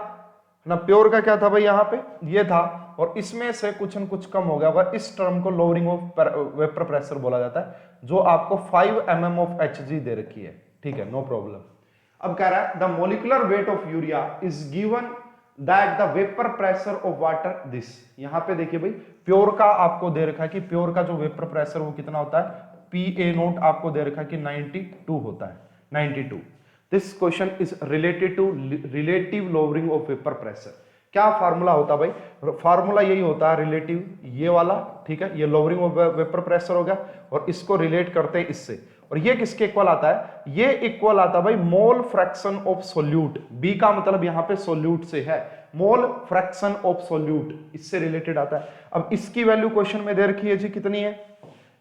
ना, प्योर का क्या था भाई? यहाँ पे ये था, और इसमें से कुछ न कुछ कम हो गया होगा। इस टर्म को लोअरिंग ऑफ वेपर प्रेशर बोला जाता है, जो आपको 5 mm ऑफ Hg दे रखी है, ठीक है, नो प्रॉब्लम। अब कह रहा है the molecular weight of urea is given that the vapour pressure of water this, यहां पे देखिए भाई प्योर का आपको दे रखा है कि प्योर का जो वेपर प्रेशर वो कितना होता है, PA0 आपको दे रखा है कि 92 होता है, 92। This question is related to relative lowering of vapour pressure. क्या फार्मूला होता है भाई, फार्मूला यही होता है रिलेटिव, ये वाला, ठीक है, ये लोअरिंग ऑफ वेपर प्रेशर हो गया, और इसको रिलेट करते हैं इससे, और ये किसके इक्वल आता है, ये इक्वल आता है भाई mole fraction of solute, B का मतलब यहां पे सोल्यूट से है, मोल फ्रैक्शन ऑफ सोल्यूट, इससे रिलेटेड आता है। अब इसकी वैल्यू क्वेश्चन में दे रखी है जी कितनी है,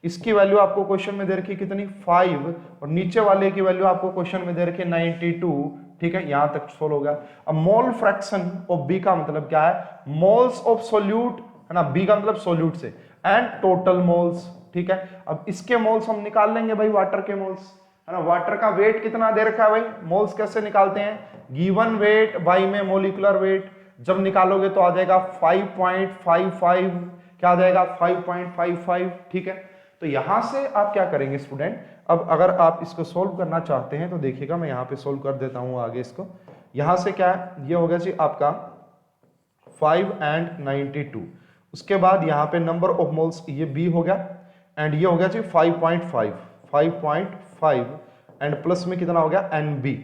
इसकी वैल्यू आपको क्वेश्चन में दे रखी है कितनी 5, और नीचे वाले की वैल्यू आपको क्वेश्चन में दे रखी है 92, ठीक है, यहां तक सोल्व हो गया। अब मोल फ्रैक्शन ऑफ बी का मतलब क्या है, मोल्स ऑफ सोल्यूट, है ना, बी का मतलब सोल्यूट से, एंड टोटल मोल्स, ठीक है। अब इसके मोल्स हम निकाल लेंगे भाई, वाटर के मोल्स, है ना, वाटर का वेट कितना दे रखा है भाई, मोल्स कैसे निकालते हैं, गिवन वेट बाई में मोलिकुलर वेट, जब निकालोगे तो आ जाएगा 5.55, क्या आ जाएगा 5.55, ठीक है। तो यहां से आप क्या करेंगे स्टूडेंट, अब अगर आप इसको सोल्व करना चाहते हैं तो देखिएगा मैं यहां पे सोल्व कर देता हूं आगे इसको। यहां से क्या है, ये हो गया जी आपका 5 and 92, उसके बाद यहां पे नंबर ऑफ मोल्स ये बी हो गया, एंड ये हो गया जी 5.5 एंड प्लस में कितना हो गया NB,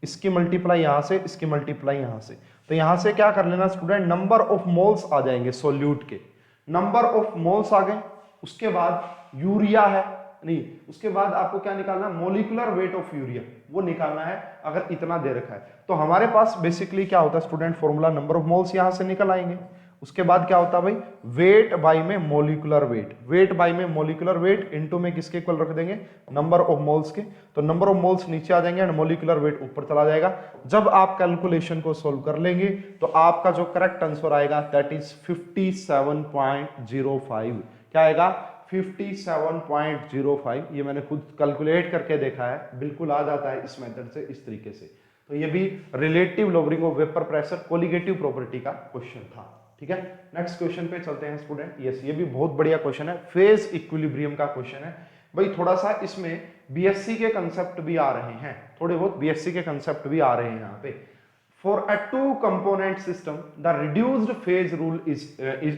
इसकी मल्टीप्लाई यहां से, इसकी मल्टीप्लाई यहां से, तो यहां से क्या कर लेना स्टूडेंट, नंबर ऑफ मोल्स आ जाएंगे सोल्यूट के, नंबर ऑफ मोल्स आ गए, उसके बाद यूरिया है नहीं, उसके बाद आपको क्या निकालना है, मोलिकुलर वेट ऑफ यूरिया, वो निकालना है अगर इतना दे रखा है। तो हमारे पास बेसिकली क्या होता है student, formula number of moles यहां से निकल आएंगे, उसके बाद क्या होता है भाई, वेट बाई में मोलिकुलर वेट, वेट बाई में मोलिकुलर वेट इनटू में किसके इक्वल रख देंगे, नंबर ऑफ मोल्स के, तो नंबर ऑफ मोल्स नीचे आ जाएंगे एंड मोलिकुलर वेट ऊपर चला जाएगा। जब आप कैलकुलेशन को सोल्व कर लेंगे तो आपका जो करेक्ट आंसर आएगा दैट इज 57.05, क्या आएगा 57.05, ये मैंने खुद कैलकुलेट करके देखा है, बिल्कुल आ जाता है इस मेथड से, इस तरीके से। तो ये भी relative lowering of vapour pressure colligative property का क्वेश्चन था, ठीक है। नेक्स्ट क्वेश्चन पे चलते हैं स्टूडेंट, यस ये भी बहुत बढ़िया क्वेश्चन है, फेज इक्विलिब्रियम का क्वेश्चन है भाई, थोड़ा सा इसमें बीएससी के कंसेप्ट भी आ रहे हैं, थोड़े बहुत बीएससी के कंसेप्ट भी आ रहे हैं यहाँ पे। For a two component system, the reduced phase rule is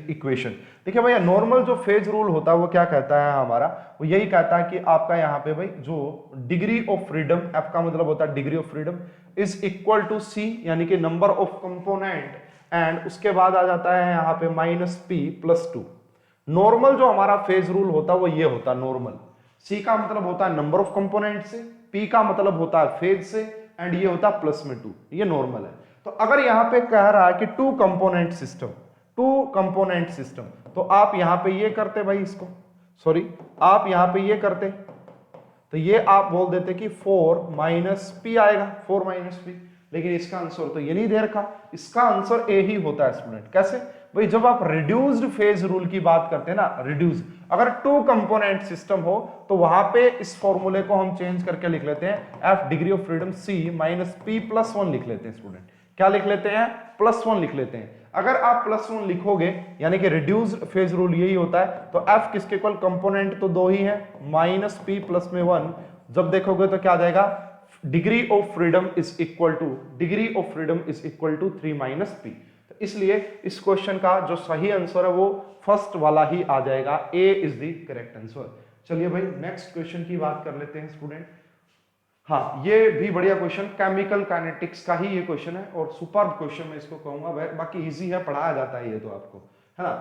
equation। देखिए भैया नॉर्मल जो फेज रूल होता है वो क्या कहता है हमारा, वो यही कहता है कि आपका यहाँ पे भाई जो डिग्री ऑफ फ्रीडम, एफ का मतलब होता है degree of freedom, is equal to C, यानी कि नंबर ऑफ कंपोनेंट, एंड उसके बाद आ जाता है यहाँ पे -p+2। नॉर्मल जो हमारा फेज रूल होता है वो ये होता है नॉर्मल, सी का मतलब होता है नंबर ऑफ कंपोनेंट से, पी का मतलब होता है फेज से, एंड ये होता है +2, ये नॉर्मल है। तो अगर यहां पे कह रहा है कि टू कंपोनेंट सिस्टम, तो आप यहां पे ये करते भाई इसको, सॉरी आप यहां पे ये करते, तो ये आप बोल देते कि 4 - p आएगा, 4 - p, लेकिन इसका आंसर तो ये नहीं दे रखा, इसका आंसर ए ही होता है स्टूडेंट। कैसे भाई, जब आप रिड्यूस्ड फेज रूल की बात करते हैं ना, रिड्यूस, अगर टू कंपोनेंट सिस्टम हो तो वहां पे इस फॉर्मूले को हम चेंज करके लिख लेते हैं F degree of freedom C -p+1 लिख लेते हैं स्टूडेंट, क्या लिख लेते हैं, +1 लिख लेते हैं। अगर आप +1 लिखोगे यानी कि रिड्यूस्ड फेज रूल यही होता है, तो एफ किसके इक्वल, कंपोनेंट तो दो ही है, -p+1, जब देखोगे तो क्या आ जाएगा, degree of freedom is equal to 3 - p। तो इसलिए इस क्वेश्चन का जो सही आंसर है वो फर्स्ट वाला ही आ जाएगा, ए इज द करेक्ट आंसर। चलिए भाई नेक्स्ट क्वेश्चन की बात कर लेते हैं स्टूडेंट। हाँ ये भी बढ़िया क्वेश्चन, केमिकल काइनेटिक्स का ही ये क्वेश्चन है, और सुपर क्वेश्चन मैं इसको कहूंगा, बाकी इजी है, पढ़ाया जाता है ये तो आपको, है ना।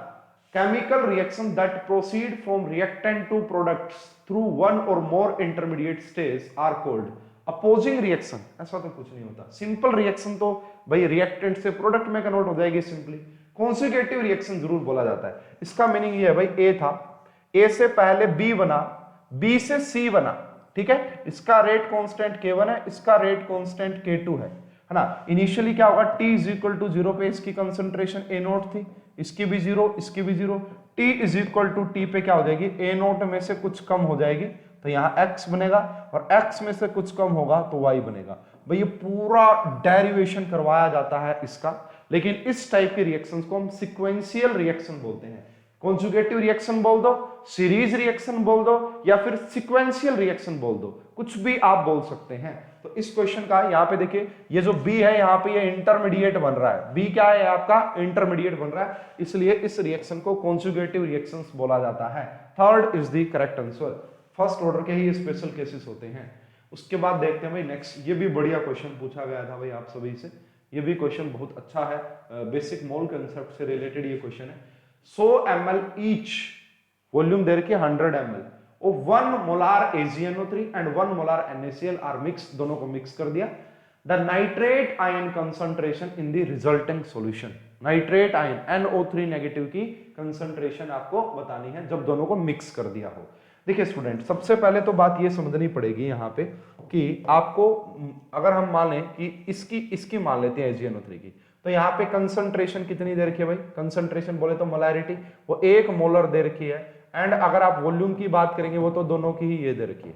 Chemical reaction that proceed from reactant to products through one or more intermediate stage are called opposing reaction. ऐसा तो कुछ नहीं होता, सिंपल रिएक्शन तो भाई रिएक्टेंट से प्रोडक्ट में कन्वर्ट हो जाएगी सिंपली, कॉन्जुगेटिव रिएक्शन जरूर बोला जाता है। इसका मीनिंग ये है भाई, ए था, ए से पहले बी बना, बी से सी बना, ठीक है, इसका रेट कांस्टेंट K1 है, इसका रेट कांस्टेंट K2 है ना। इनिशियली क्या होगा, T = 0 पे इसकी कंसंट्रेशन A0 थी, इसकी भी 0, इसकी भी 0, T = T पे क्या हो जाएगी, A0 में से कुछ कम हो जाएगी तो यहाँ X बनेगा, और X में से कुछ कम होगा तो Y बनेगा। भाई ये पूरा डेरिवेशन करवाया जाता है इसका, लेकिन इस टाइप के रिएक्शंस को हम सीक्वेंशियल रिएक्शन बोलते हैं। कॉन्जुगेटिव रिएक्शन बोल दो, सीरीज रिएक्शन बोल दो, या फिर सिक्वेंशियल रिएक्शन बोल दो, कुछ भी आप बोल सकते हैं। तो इस क्वेश्चन का यहाँ पे देखिए, ये जो बी है यहाँ पे ये इंटरमीडिएट बन रहा है। बी क्या है आपका? इंटरमीडिएट बन रहा है, इसलिए इस रिएक्शन को कॉन्जुगेटिव रिएक्शंस बोला जाता है। Third is the correct answer. First order के ही स्पेशल केसेस होते हैं। उसके बाद देखते हैं भाई नेक्स्ट, ये भी बढ़िया क्वेश्चन पूछा गया था भाई आप सभी से, ये भी क्वेश्चन बहुत अच्छा है, बेसिक मोल कंसेप्ट से रिलेटेड ये क्वेश्चन है। 100 ml ईच, वॉल्यूम दे रखी है 100 ml of 1 molar AgNO3 and 1 molar NaCl are mixed, दोनों को मिक्स कर दिया। The nitrate ion concentration in the resulting solution, nitrate ion NO3 negative की कंसंट्रेशन आपको बतानी है जब दोनों को मिक्स कर दिया हो। देखिए स्टूडेंट, सबसे पहले तो बात ये समझनी पड़ेगी यहाँ पे कि आपको, अगर हम मान लें कि इसकी मान लेते हैं AgNO3 की, तो यहाँ पे कंसंट्रेशन कितनी दे रखी है भाई? कंसंट्रेशन बोले तो मोलैरिटी, वो 1 मोलर दे रखी है। एंड अगर आप वॉल्यूम की बात करेंगे वो तो दोनों की ही ये दे रखी है,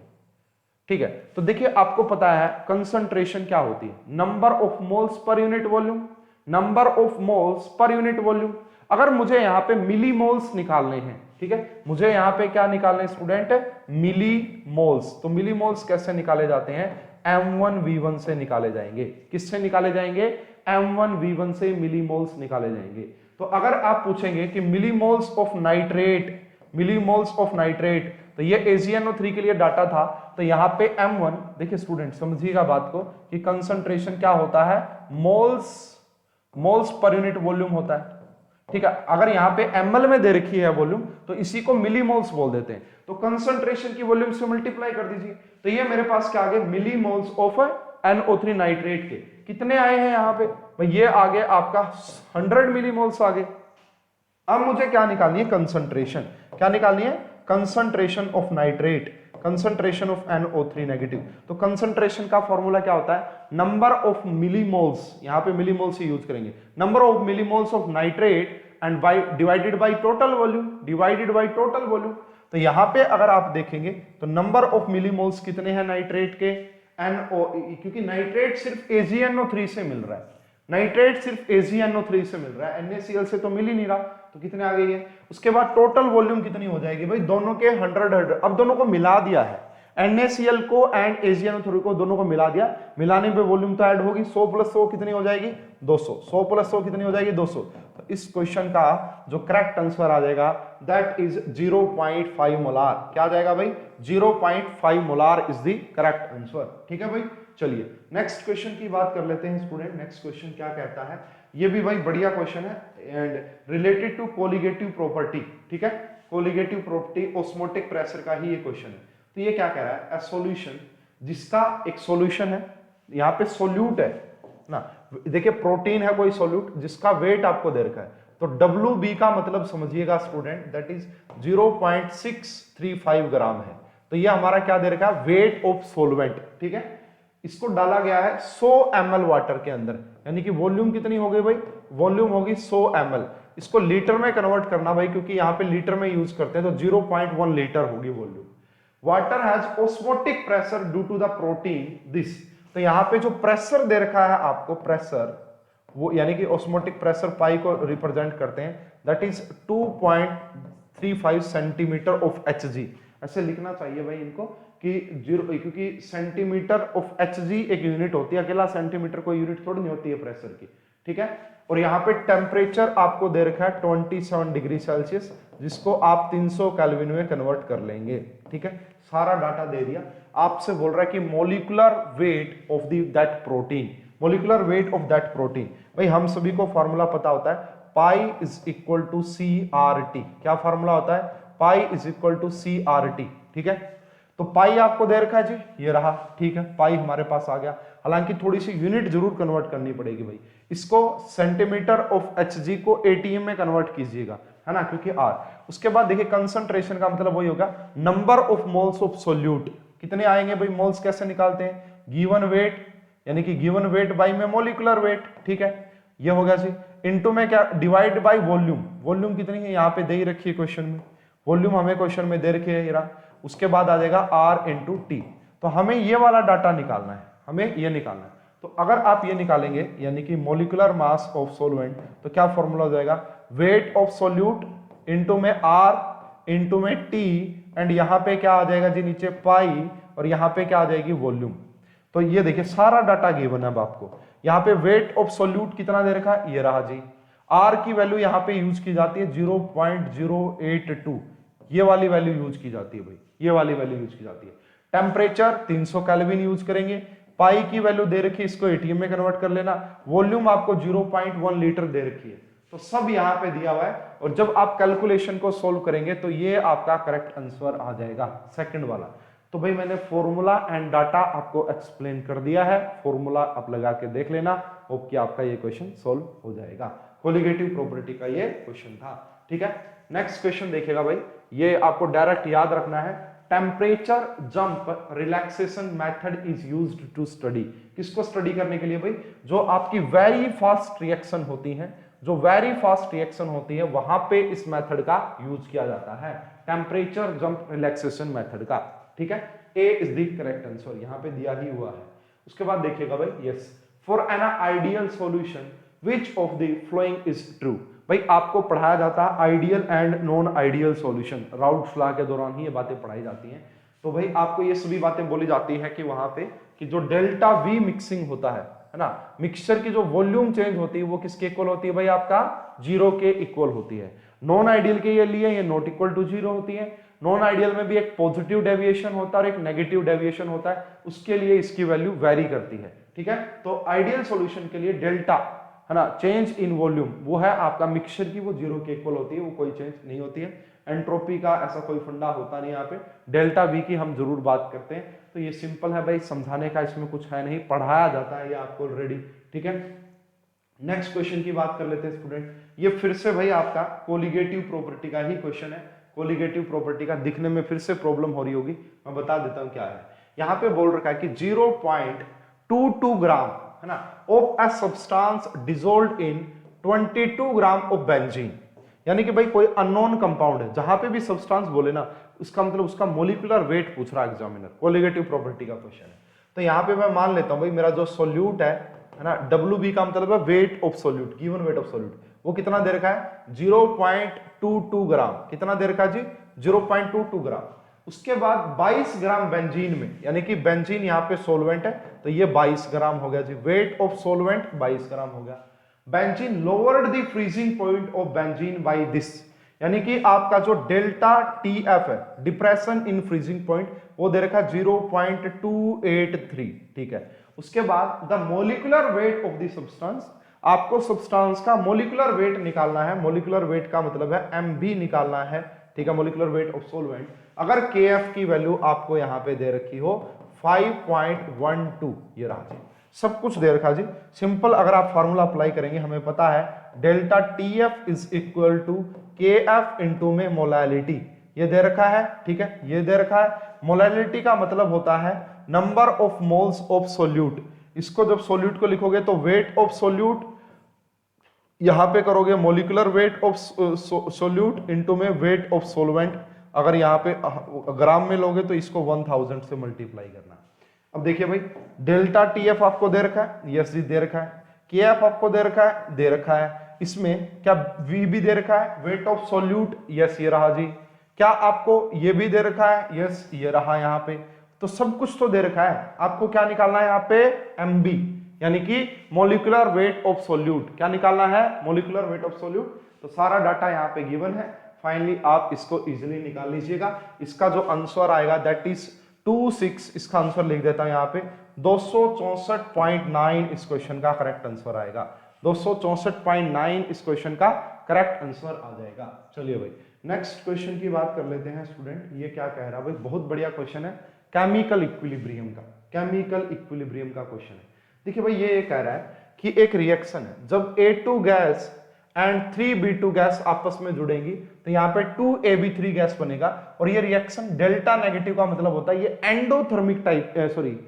ठीक है। तो देखिए आपको पता है कंसंट्रेशन क्या होती है? Number of moles per unit volume, number of moles per unit volume. अगर मुझे यहाँ पे मिली मोल्स निकालने हैं, ठीक है, मुझे यहाँ पे क्या निकालने स्टूडेंट? मिली मोल्स। तो मिली मोल्स कैसे निकाले जाते हैं? M1V1 से निकाले जाएंगे। किससे निकाले जाएंगे? M1V1 से मिली मोल्स निकाले जाएंगे। तो अगर आप पूछेंगे कि milli moles of nitrate, milli moles of nitrate, तो ये AgNO3 के लिए डाटा था। तो यहाँ पे M1, देखिए स्टूडेंट समझिएगा बात को कि कंसंट्रेशन क्या होता है? मोल्स पर यूनिट वॉल्यूम होता है, ठीक है। अगर यहाँ पे ml में दे रखी है वॉल्यूम तो इसी को मिली मोल्स बोल देते हैं। तो कंसंट्रेशन की वॉल्यूम से मल्टीप्लाई कर दीजिए, तो ये मेरे पास क्या आ गए? मिली मोल्स ऑफ NO3 नाइट्रेट के कितने आए हैं यहाँ पे भाई? ये आगे आपका 100 मिली मोल्स आ गए। अब मुझे क्या निकालनी है? कंसंट्रेशन। क्या निकालनी है? Concentration of nitrate, concentration of NO3 negative. तो कंसंट्रेशन का फॉर्मूला क्या होता है? नंबर ऑफ मिलीमोल्स, यहां पे मिलीमोल्स ही यूज करेंगे, number of millimoles of nitrate and by divided by total volume, divided by total volume. तो यहां पे अगर आप देखेंगे तो नंबर ऑफ मिलीमोल्स कितने हैं नाइट्रेट के? क्योंकि नाइट्रेट सिर्फ AgNO3 से मिल रहा है, नाइट्रेट सिर्फ AgNO3 से मिल रहा है, NaCl से तो मिल ही नहीं रहा, तो कितने आ गई है? उसके बाद टोटल वॉल्यूम कितनी हो जाएगी भाई? दोनों के 100। अब दोनों को मिला दिया है, NaCl को एंड AgNO3 को, दोनों को मिला दिया। मिलाने पे वॉल्यूम तो ऐड होगी, 100 + 100 कितनी हो जाएगी? 200। 100 + 100 कितनी हो जाएगी? 200। तो इस क्वेश्चन का जो करेक्ट आंसर आ जाएगा दैट इज 0.5 मोलार। क्या आ जाएगा भाई? 0.5 molar is the correct answer, ठीक है भाई। चलिए नेक्स्ट क्वेश्चन की बात कर लेते हैं स्टूडेंट। नेक्स्ट क्वेश्चन क्या कहता है? ये भी भाई बढ़िया क्वेश्चन है and related to colligative property, ठीक है। कोलिगेटिव प्रॉपर्टी, ऑस्मोटिक प्रेशर का ही ये क्वेश्चन है। तो ये क्या कह रहा है? अ सॉल्यूशन, जिसका एक सॉल्यूशन है, यहाँ पे सोल्यूट है ना, देखिए प्रोटीन है कोई सोल्यूट जिसका वेट आपको दे रखा है। तो WB का मतलब समझिएगा स्टूडेंट, दैट इज 0.635 ग्राम है। तो ये हमारा क्या दे रखा है? वेट ऑफ सोलवेंट, ठीक है। इसको डाला गया है 100 ml वाटर के अंदर, यानी कि वॉल्यूम कितनी हो गई भाई? वॉल्यूम होगी 100 ml। इसको लीटर में कन्वर्ट करना भाई, क्योंकि यहाँ पे लीटर में यूज करते हैं, तो 0.1 लीटर होगी वॉल्यूम। Water has osmotic pressure due to the protein this. तो यहाँ पे जो प्रेशर दे रखा है आपको, प्रेशर वो यानी कि ऑस्मोटिक प्रेशर पाई को रिप्रेजेंट करते हैं, that is 2.35 centimetre of Hg। ऐसे लिखना चाहिए भाई इनको कि क्योंकि सेंटीमीटर ऑफ Hg एक यूनिट होती है, अकेला सेंटीमीटर कोई यूनिट थोड़ी नहीं होती है प्रेशर की, ठीक है। और यहाँ पे टेम्परेचर आपको दे रखा है 27 डिग्री सेल्सियस, जिसको आप 300 केल्विन में कन्वर्ट कर लेंगे, ठीक है। सारा डाटा दे दिया। आपसे बोल रहा है कि molecular weight of that protein, molecular weight of that protein. भाई हम सभी को फॉर्मूला पता होता है, pi is equal to CRT। क्या फॉर्मूला होता है? Pi is equal to CRT, ठीक है। तो पाई आपको दे रखा है जी, ये रहा, ठीक है, पाई हमारे पास आ गया। हालांकि थोड़ी सी यूनिट जरूर कन्वर्ट करनी पड़ेगी भाई, इसको सेंटीमीटर ऑफ Hg को ATM में कन्वर्ट कीजिएगा, है ना, क्योंकि R। उसके बाद देखिए कंसंट्रेशन का मतलब वही होगा number of moles of solute. कितने आएंगे भाई? मोल्स कैसे निकालते हैं? गिवन वेट, यानी कि गिवन वेट बाई में मोलिकुलर वेट, ठीक है, ये हो गया जी। इनटू में क्या? Divide by volume. वॉल्यूम कितनी है यहाँ पे दे ही रखी है क्वेश्चन में, वॉल्यूम हमें क्वेश्चन में दे रखी है। उसके बाद आ जाएगा R इंटू टी। तो हमें ये वाला डाटा निकालना है, हमें ये निकालना है। तो अगर आप ये निकालेंगे, यानी कि मोलिकुलर मास ऑफ सोलवेंट, तो क्या फॉर्मूला हो जाएगा? वेट ऑफ सोल्यूट इंटू में आर इंटू में टी एंड यहां पे क्या आ जाएगा जी नीचे पाई और यहां पे क्या आ जाएगी वॉल्यूम। तो ये देखिए सारा डाटा गिवन है अब आपको। यहां पे वेट ऑफ सॉल्यूट कितना दे रखा है, ये रहा जी। आर की वैल्यू यहां पे यूज की जाती है 0.082, ये वाली वैल्यू यूज की जाती है भाई, ये वाली वैल्यू यूज की जाती है। टेम्परेचर 300 केल्विन यूज करेंगे। पाई की वैल्यू दे रखी है, इसको एटीएम में कन्वर्ट कर लेना। वॉल्यूम आपको 0.1 लीटर दे रखी है, तो सब यहां पे दिया हुआ है। और जब आप कैलकुलेशन को सोल्व करेंगे तो ये आपका करेक्ट आंसर आ जाएगा, सेकंड वाला। तो भाई मैंने फॉर्मूला एंड डाटा आपको एक्सप्लेन कर दिया है, फॉर्मूला आप लगा के देख लेना, होप कि आपका ये क्वेश्चन सोल्व हो जाएगा। कोलिगेटिव प्रॉपर्टी का ये क्वेश्चन था, ठीक है। नेक्स्ट क्वेश्चन देखिएगा भाई, ये आपको डायरेक्ट याद रखना है। Temperature jump relaxation method is used to study. किसको स्टडी करने के लिए भाई, जो आपकी वेरी फास्ट रिएक्शन होती है, जो वेरी फास्ट रिएक्शन होती है वहां पे इस मेथड का यूज किया जाता है, टेम्परेचर जंप रिलैक्सेशन मेथड का, ठीक है। ए इज द करेक्ट आंसर, यहां पे दिया ही हुआ है। उसके बाद देखिएगा भाई, yes, for an ideal solution which of the following is true. भाई आपको पढ़ाया जाता है ideal and non ideal solution, routes law के दौरान ही ये बातें पढ़ाई जाती हैं। तो भाई आपको ये सभी बातें बोली जाती है कि वहां पे कि जो डेल्टा वी मिक्सिंग होता है ना, मिक्सचर की जो वॉल्यूम चेंज होती है वो किसके इक्वल होती है भाई, आपका 0 के इक्वल होती है। नॉन आइडियल के लिए ये नॉट इक्वल टू 0 होती है। नॉन आइडियल में भी एक पॉजिटिव डेविएशन होता है और एक नेगेटिव डेविएशन होता है, उसके लिए इसकी वैल्यू वेरी करती है, ठीक है। तो आइडियल सॉल्यूशन के लिए डेल्टा है ना, चेंज इन वॉल्यूम वो है आपका मिक्सचर की, वो 0 के इक्वल होती है, वो कोई चेंज नहीं होती है। एंट्रोपी का ऐसा कोई फंडा होता नहीं यहाँ पे। डेल्टा वी की हम जरूर बात करते हैं, तो ये सिंपल है भाई, समझाने का इसमें कुछ है नहीं, पढ़ाया जाता है ये आपको ऑलरेडी, ठीक है। नेक्स्ट क्वेश्चन की बात कर लेते हैं स्टूडेंट। ये फिर से भाई आपका कोलिगेटिव प्रॉपर्टी का ही क्वेश्चन है। कोलिगेटिव प्रॉपर्टी का दिखने में फिर से प्रॉब्लम हो रही होगी, मैं बता देता हूं क्या है। यहाँ पे बोल रखा है कि 0.22 ग्राम है ना of a substance dissolved in 22 gram of benzene, यानी कि भाई कोई अननोन कंपाउंड है, जहां पे भी सब्सटेंस बोले ना उसका मतलब उसका मोलिकुलर वेट पूछ रहा है एग्जामिनर, कोलिगेटिव प्रॉपर्टी का क्वेश्चन है। तो यहाँ पे मैं मान लेता हूं भाई मेरा जो सोल्यूट है ना, WB का मतलब है weight of solute, given weight of solute, वो कितना दे रखा है 0.22 ग्राम, कितना दे रखा है जी 0.22 ग्राम। उसके बाद 22 ग्राम बेंजीन में, यानी कि बेंजीन यहाँ पे सोलवेंट है तो ये 22 ग्राम हो गया जी, वेट ऑफ सोलवेंट 22 ग्राम हो गया। Benzene lowered the freezing point of benzene by this, यानी कि आपका जो डेल्टा TF है, डिप्रेशन इन फ्रीजिंग पॉइंट, वो दे रखा 0.283, ठीक है। उसके बाद the molecular weight of the substance, आपको सब्सटेंस का मोलिकुलर वेट निकालना है, मोलिकुलर वेट का मतलब है MB निकालना है, ठीक है, मोलिकुलर वेट ऑफ सोलवेंट। अगर KF की वैल्यू आपको यहां पे दे रखी हो 5.12, ये रहा जी, सब कुछ दे रखा जी। सिंपल अगर आप फार्मूला अप्लाई करेंगे, हमें पता है delta TF is equal to KF into में मोलैलिटी, ये दे रखा है, ठीक है, ये दे रखा है। मोलैलिटी का मतलब होता है number of moles of solute. इसको जब सोल्यूट को लिखोगे तो वेट ऑफ सोल्यूट, यहां पे करोगे molecular weight of solute into में वेट ऑफ सोलवेंट। अगर यहां पे ग्राम में लोगे तो इसको 1000 से मल्टीप्लाई करना। अब देखिए भाई डेल्टा TF आपको दे रखा है, यस जी दे रखा है। KF आपको दे रखा है, दे रखा है। इसमें क्या V भी दे रखा है, वेट ऑफ सोल्यूट, यस ये रहा जी। क्या आपको ये भी दे रखा है, यस ये रहा यहाँ पे। तो सब कुछ तो दे रखा है, आपको क्या निकालना है यहाँ पे MB, यानी कि मोलिकुलर वेट ऑफ सोल्यूट। क्या निकालना है, मोलिकुलर वेट ऑफ सोल्यूट। तो सारा डाटा यहाँ पे गिवन है, फाइनली आप इसको इजीली निकाल लीजिएगा। इसका जो आंसर आएगा दैट इज 26, इसका आंसर लिख देता हूं यहाँ पे 264.9 इस क्वेश्चन का करेक्ट आंसर आएगा। 264.9 इस क्वेश्चन का करेक्ट आंसर आ जाएगा। चलिए भाई नेक्स्ट क्वेश्चन की बात कर लेते हैं स्टूडेंट। ये क्या कह रहा है भाई, बहुत बढ़िया क्वेश्चन है, केमिकल इक्विलिब्रियम का, केमिकल इक्विलिब्रियम का क्वेश्चन है। देखिए भाई ये कह रहा है कि एक रिएक्शन है, जब A2 gas and 3B2 gas आपस में जुड़ेंगी तो यहाँ पे 2AB3 गैस बनेगा। और ये रिएक्शन डेल्टा नेगेटिव का मतलब होता है ये एंडोथर्मिक टाइप, सॉरी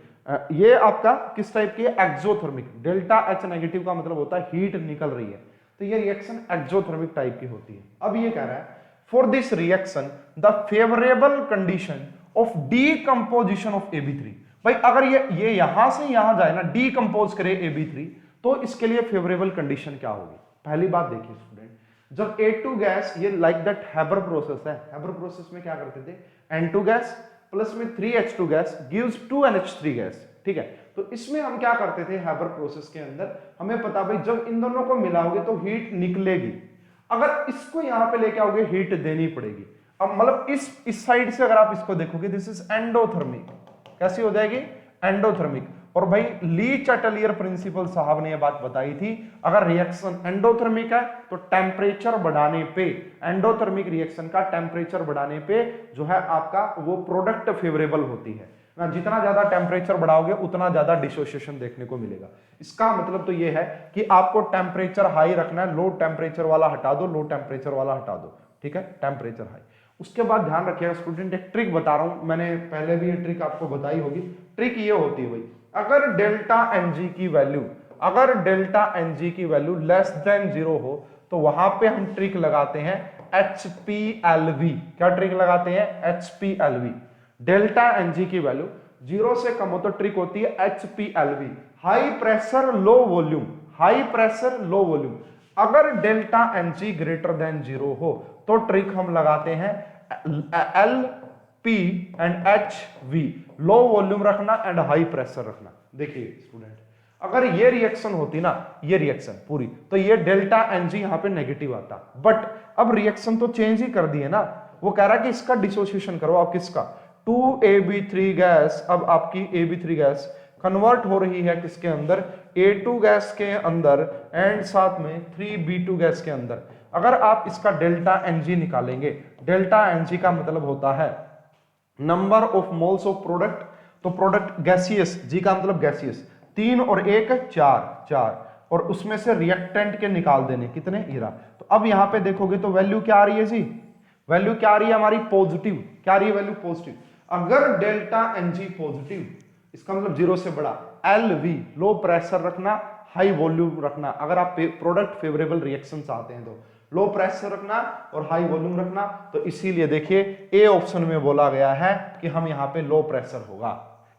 ये आपका किस टाइप की है, एक्सोथर्मिक। डेल्टा H नेगेटिव का मतलब होता है हीट निकल रही है, तो ये रिएक्शन एक्सोथर्मिक टाइप की होती है। अब ये कह रहा है for this reaction the favourable condition of decomposition of AB3। भाई अगर ये यहां से यहां जाए ना, डीकंपोज करे AB3, तो इसके लिए फेवरेबल कंडीशन क्या होगी। पहली बात देखिए स्टूडेंट, जब A2 गैस, ये लाइक दैट हैबर प्रोसेस है, हैबर प्रोसेस में क्या करते थे, N2 गैस प्लस में 3H2 gas gives 2NH3 gas, ठीक है। तो इसमें हम क्या करते थे हैबर प्रोसेस के अंदर, हमें पता भाई जब इन दोनों को मिलाओगे तो हीट निकलेगी, अगर इसको यहां पे लेके आओगे हीट देनी पड़ेगी। अब मतलब इस साइड से अगर आप इसको देखोगे, दिस इज एंडोथर्मिक, कैसी हो जाएगी, एंडोथर्मिक। और भाई ली चैटलियर प्रिंसिपल साहब ने यह बात बताई थी, अगर रिएक्शन एंडोथर्मिक है तो टेम्परेचर बढ़ाने पे, एंडोथर्मिक रिएक्शन का टेम्परेचर बढ़ाने पे जो है आपका वो प्रोडक्ट फेवरेबल होती है ना, जितना ज्यादा टेम्परेचर बढ़ाओगे उतना ज्यादा डिसोसिएशन देखने को मिलेगा। इसका मतलब तो ये है कि आपको टेम्परेचर हाई रखना है, लो टेम्परेचर वाला हटा दो, लो टेम्परेचर वाला हटा दो, ठीक है, टेम्परेचर हाई। उसके बाद ध्यान रखिएगा स्टूडेंट, एक ट्रिक बता रहा हूं, मैंने पहले भी ये ट्रिक आपको बताई होगी। ट्रिक ये होती है भाई, अगर डेल्टा एनजी की वैल्यू, अगर डेल्टा एनजी की वैल्यू लेस देन 0 हो तो वहां पे हम ट्रिक लगाते हैं HPLV। क्या ट्रिक लगाते हैं, HPLV। डेल्टा एनजी की वैल्यू 0 से कम हो तो ट्रिक होती है HPLV, high pressure low volume, high pressure low volume. अगर डेल्टा एनजी ग्रेटर देन 0 हो तो ट्रिक हम लगाते हैं LP and HV, low volume रखना एंड हाई प्रेशर रखना। देखिए स्टूडेंट, अगर ये रिएक्शन होती ना, ये रिएक्शन पूरी, तो ये डेल्टा एनजी यहां पे नेगेटिव आता, बट अब रिएक्शन तो चेंज ही कर दी है ना, वो कह रहा है कि इसका डिसोसिएशन करो आप, किसका, 2AB3 गैस, अब आपकी AB3 गैस कन्वर्ट हो रही है किसके अंदर, A2 गैस के अंदर एंड साथ में 3B2 गैस के अंदर। अगर आप इसका डेल्टा एनजी निकालेंगे, डेल्टा एनजी का मतलब होता है number of moles of product, तो प्रोडक्ट गैसियस, जी का मतलब गैसियस, 3 और 1 4, और उसमें से रिएक्टेंट के निकाल देने कितने, इरा। तो अब यहां पे देखोगे तो वैल्यू क्या आ रही है जी, वैल्यू क्या आ रही है हमारी, पॉजिटिव, क्या आ रही है वैल्यू, पॉजिटिव। अगर डेल्टा एनजी पॉजिटिव, इसका मतलब 0 से बड़ा, LV लो प्रेशर रखना, हाई वॉल्यूम रखना। अगर आप प्रोडक्ट फेवरेबल रिएक्शन चाहते हैं तो लो प्रेशर रखना और हाई वॉल्यूम रखना। तो इसीलिए देखिए ए ऑप्शन में बोला गया है कि हम यहाँ पे लो प्रेशर होगा,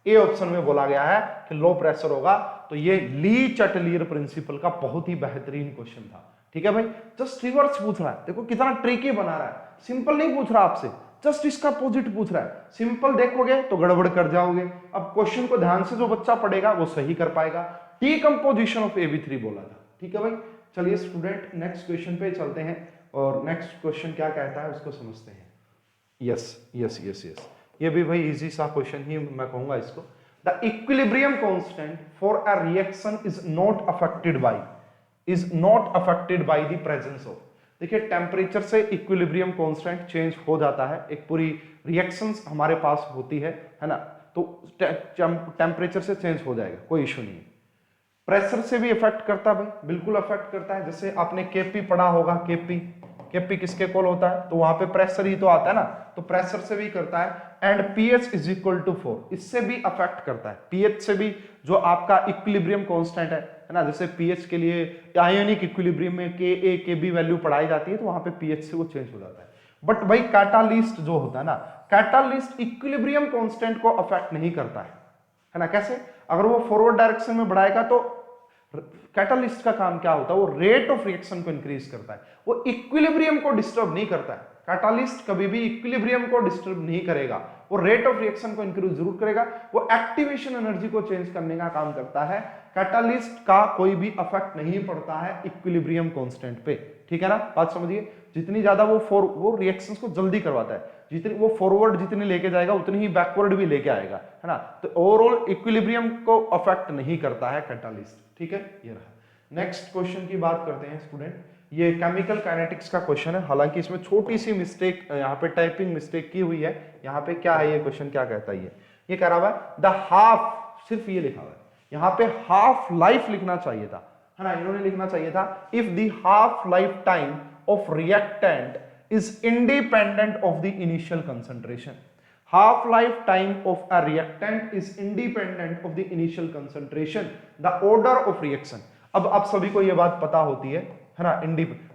ए ऑप्शन में बोला गया है कि लो प्रेशर होगा। तो ये ली चैटलियर प्रिंसिपल का बहुत ही बेहतरीन क्वेश्चन था, ठीक है भाई। जस्ट रिवर्स पूछ रहा है, देखो कितना ट्रिकी बना रहा है, सिंपल नहीं पूछ रहा आपसे, जस्ट इसका अपोजिट पूछ रहा है। सिंपल देखोगे तो गड़बड़ कर जाओगे। अब क्वेश्चन को ध्यान से जो बच्चा पढ़ेगा वो सही कर पाएगा। डीकंपोजिशन ऑफ AB3 बोला था, ठीक है भाई। चलिए स्टूडेंट नेक्स्ट क्वेश्चन पे चलते हैं, और नेक्स्ट क्वेश्चन क्या कहता है उसको समझते हैं। यस यस यस यस, ये भी भाई इजी सा क्वेश्चन ही मैं कहूंगा इसको। The equilibrium constant for a reaction is not affected by the presence of. देखिए टेम्परेचर से इक्विलिब्रियम कांस्टेंट चेंज हो जाता है, एक पूरी रिएक्शंस हमारे पास होती है ना, तो टेम्परेचर से चेंज हो जाएगा, कोई इशू नहीं है। प्रेशर से भी इफेक्ट करता है भाई, बिल्कुल इफेक्ट करता है। जैसे आपने केपी पढ़ा होगा, केपी किसके कॉल होता है, तो वहां पे प्रेशर ही तो आता है ना, तो प्रेशर से भी करता है। And pH is equal to 4, इससे भी अफेक्ट करता है। पीएच से भी जो आपका इक्विलिब्रियम कांस्टेंट है ना, जैसे पीएच के लिए आयोनिक इक्विलिब्रियम में Ka Kb वैल्यू पढ़ाई जाती है, तो वहां पे पीएच से वो चेंज हो जाता है। बट भाई कैटालिस्ट जो होता है ना, कैटालिस्ट इक्विलिब्रियम कांस्टेंट को अफेक्ट नहीं करता है ना। कैसे, अगर वो फॉरवर्ड डायरेक्शन में बढ़ाएगा तो कैटालिस्ट का काम क्या होता है, वो रेट ऑफ रिएक्शन को इंक्रीज करता है, वो इक्विलिब्रियम को डिस्टर्ब नहीं करता है। कैटालिस्ट कभी भी इक्विलिब्रियम को डिस्टर्ब नहीं करेगा, वो रेट ऑफ रिएक्शन को इंक्रीज जरूर करेगा, वो एक्टिवेशन एनर्जी को चेंज करने का काम करता है। कैटालिस्ट का कोई भी अफेक्ट नहीं पड़ता है इक्विलिब्रियम कांस्टेंट पे, ठीक है ना, बात समझिए। जितनी ज्यादा वो रिएक्शंस को जल्दी करवाता है, जितनी वो फॉरवर्ड जितनी लेके जाएगा उतनी ही बैकवर्ड भी लेके आएगा, है ना। तो ओवरऑल इक्विलिब्रियम को अफेक्ट नहीं करता है कैटालिस्ट, ठीक है। ये रहा। नेक्स्ट क्वेश्चन की बात करते हैं स्टूडेंट, ये केमिकल काइनेटिक्स का क्वेश्चन है, हालांकि इसमें छोटी सी मिस्टेक यहाँ पे टाइपिंग मिस्टेक की हुई है। यहाँ पे क्या है, ये क्वेश्चन क्या कहता है, ये कह रहा है द हाफ, सिर्फ ये लिखा हुआ है, यहाँ पे हाफ लाइफ लिखना चाहिए था, है ना, इन्होंने लिखना चाहिए था if the half life time of reactant is independent of the initial concentration. Half life time of a reactant is independent of the initial concentration. The order of reaction. अब आप सभी को यह बात पता होती है ना,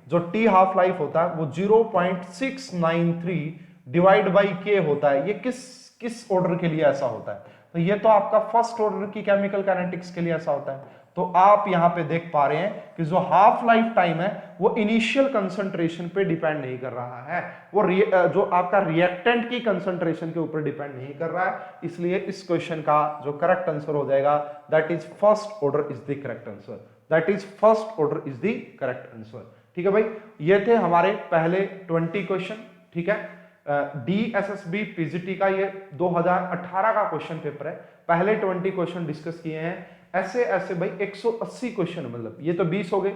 जो T हाफ लाइफ होता है वो 0.693 डिवाइड बाई K होता है। ये किस ऑर्डर के लिए ऐसा होता है, तो ये तो आपका फर्स्ट ऑर्डर की केमिकल काइनेटिक्स के लिए ऐसा होता है। तो आप यहां पे देख पा रहे हैं कि जो हाफ लाइफ टाइम है वो इनिशियल कंसंट्रेशन पे डिपेंड नहीं कर रहा है, वो जो आपका रिएक्टेंट की कंसंट्रेशन के ऊपर डिपेंड नहीं कर रहा है। इसलिए इस क्वेश्चन का जो करेक्ट आंसर हो जाएगा that is first order is the correct answer, that is first order is the correct answer. ठीक है भाई, ये थे हमारे पहले 20 क्वेश्चन। ठीक है, DSSB PGT का ये 2018 का क्वेश्चन पेपर है, पहले 20 क्वेश्चन डिस्कस किए हैं। ऐसे ऐसे भाई 180 क्वेश्चन, मतलब ये तो 20 हो गए,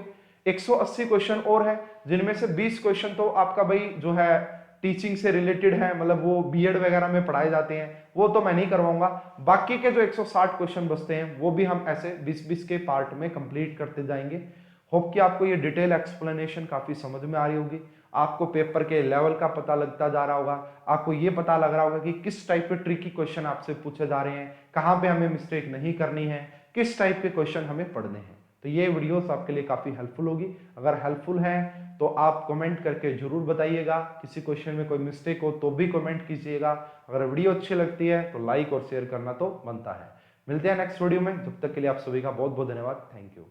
180 क्वेश्चन और है, जिनमें से 20 क्वेश्चन तो आपका भाई जो है टीचिंग से रिलेटेड है, मतलब वो बीएड वगैरह में पढ़ाए जाते हैं, वो तो मैं नहीं करवाऊंगा। बाकी के जो 160 क्वेश्चन बचते हैं वो भी हम ऐसे 20-20 के पार्ट में कंप्लीट करते जाएंगे। होप कि आपको ये डिटेल एक्सप्लेनेशन काफी समझ में आ रही होगी, आपको पेपर के लेवल का पता लगता जा रहा होगा, आपको ये पता लग रहा होगा कि किस टाइप के ट्रिकी क्वेश्चन आपसे पूछे जा रहे हैं, कहाँ पे हमें मिस्टेक नहीं करनी है, किस टाइप के क्वेश्चन हमें पढ़ने हैं। तो ये वीडियोस आपके लिए काफी हेल्पफुल होगी। अगर हेल्पफुल है तो आप कमेंट करके जरूर बताइएगा, किसी क्वेश्चन में कोई मिस्टेक हो तो भी कमेंट कीजिएगा। अगर वीडियो अच्छी लगती है तो लाइक और शेयर करना तो बनता है। मिलते हैं नेक्स्ट वीडियो में, जब तक के लिए आप सभी का बहुत बहुत धन्यवाद। Thank you.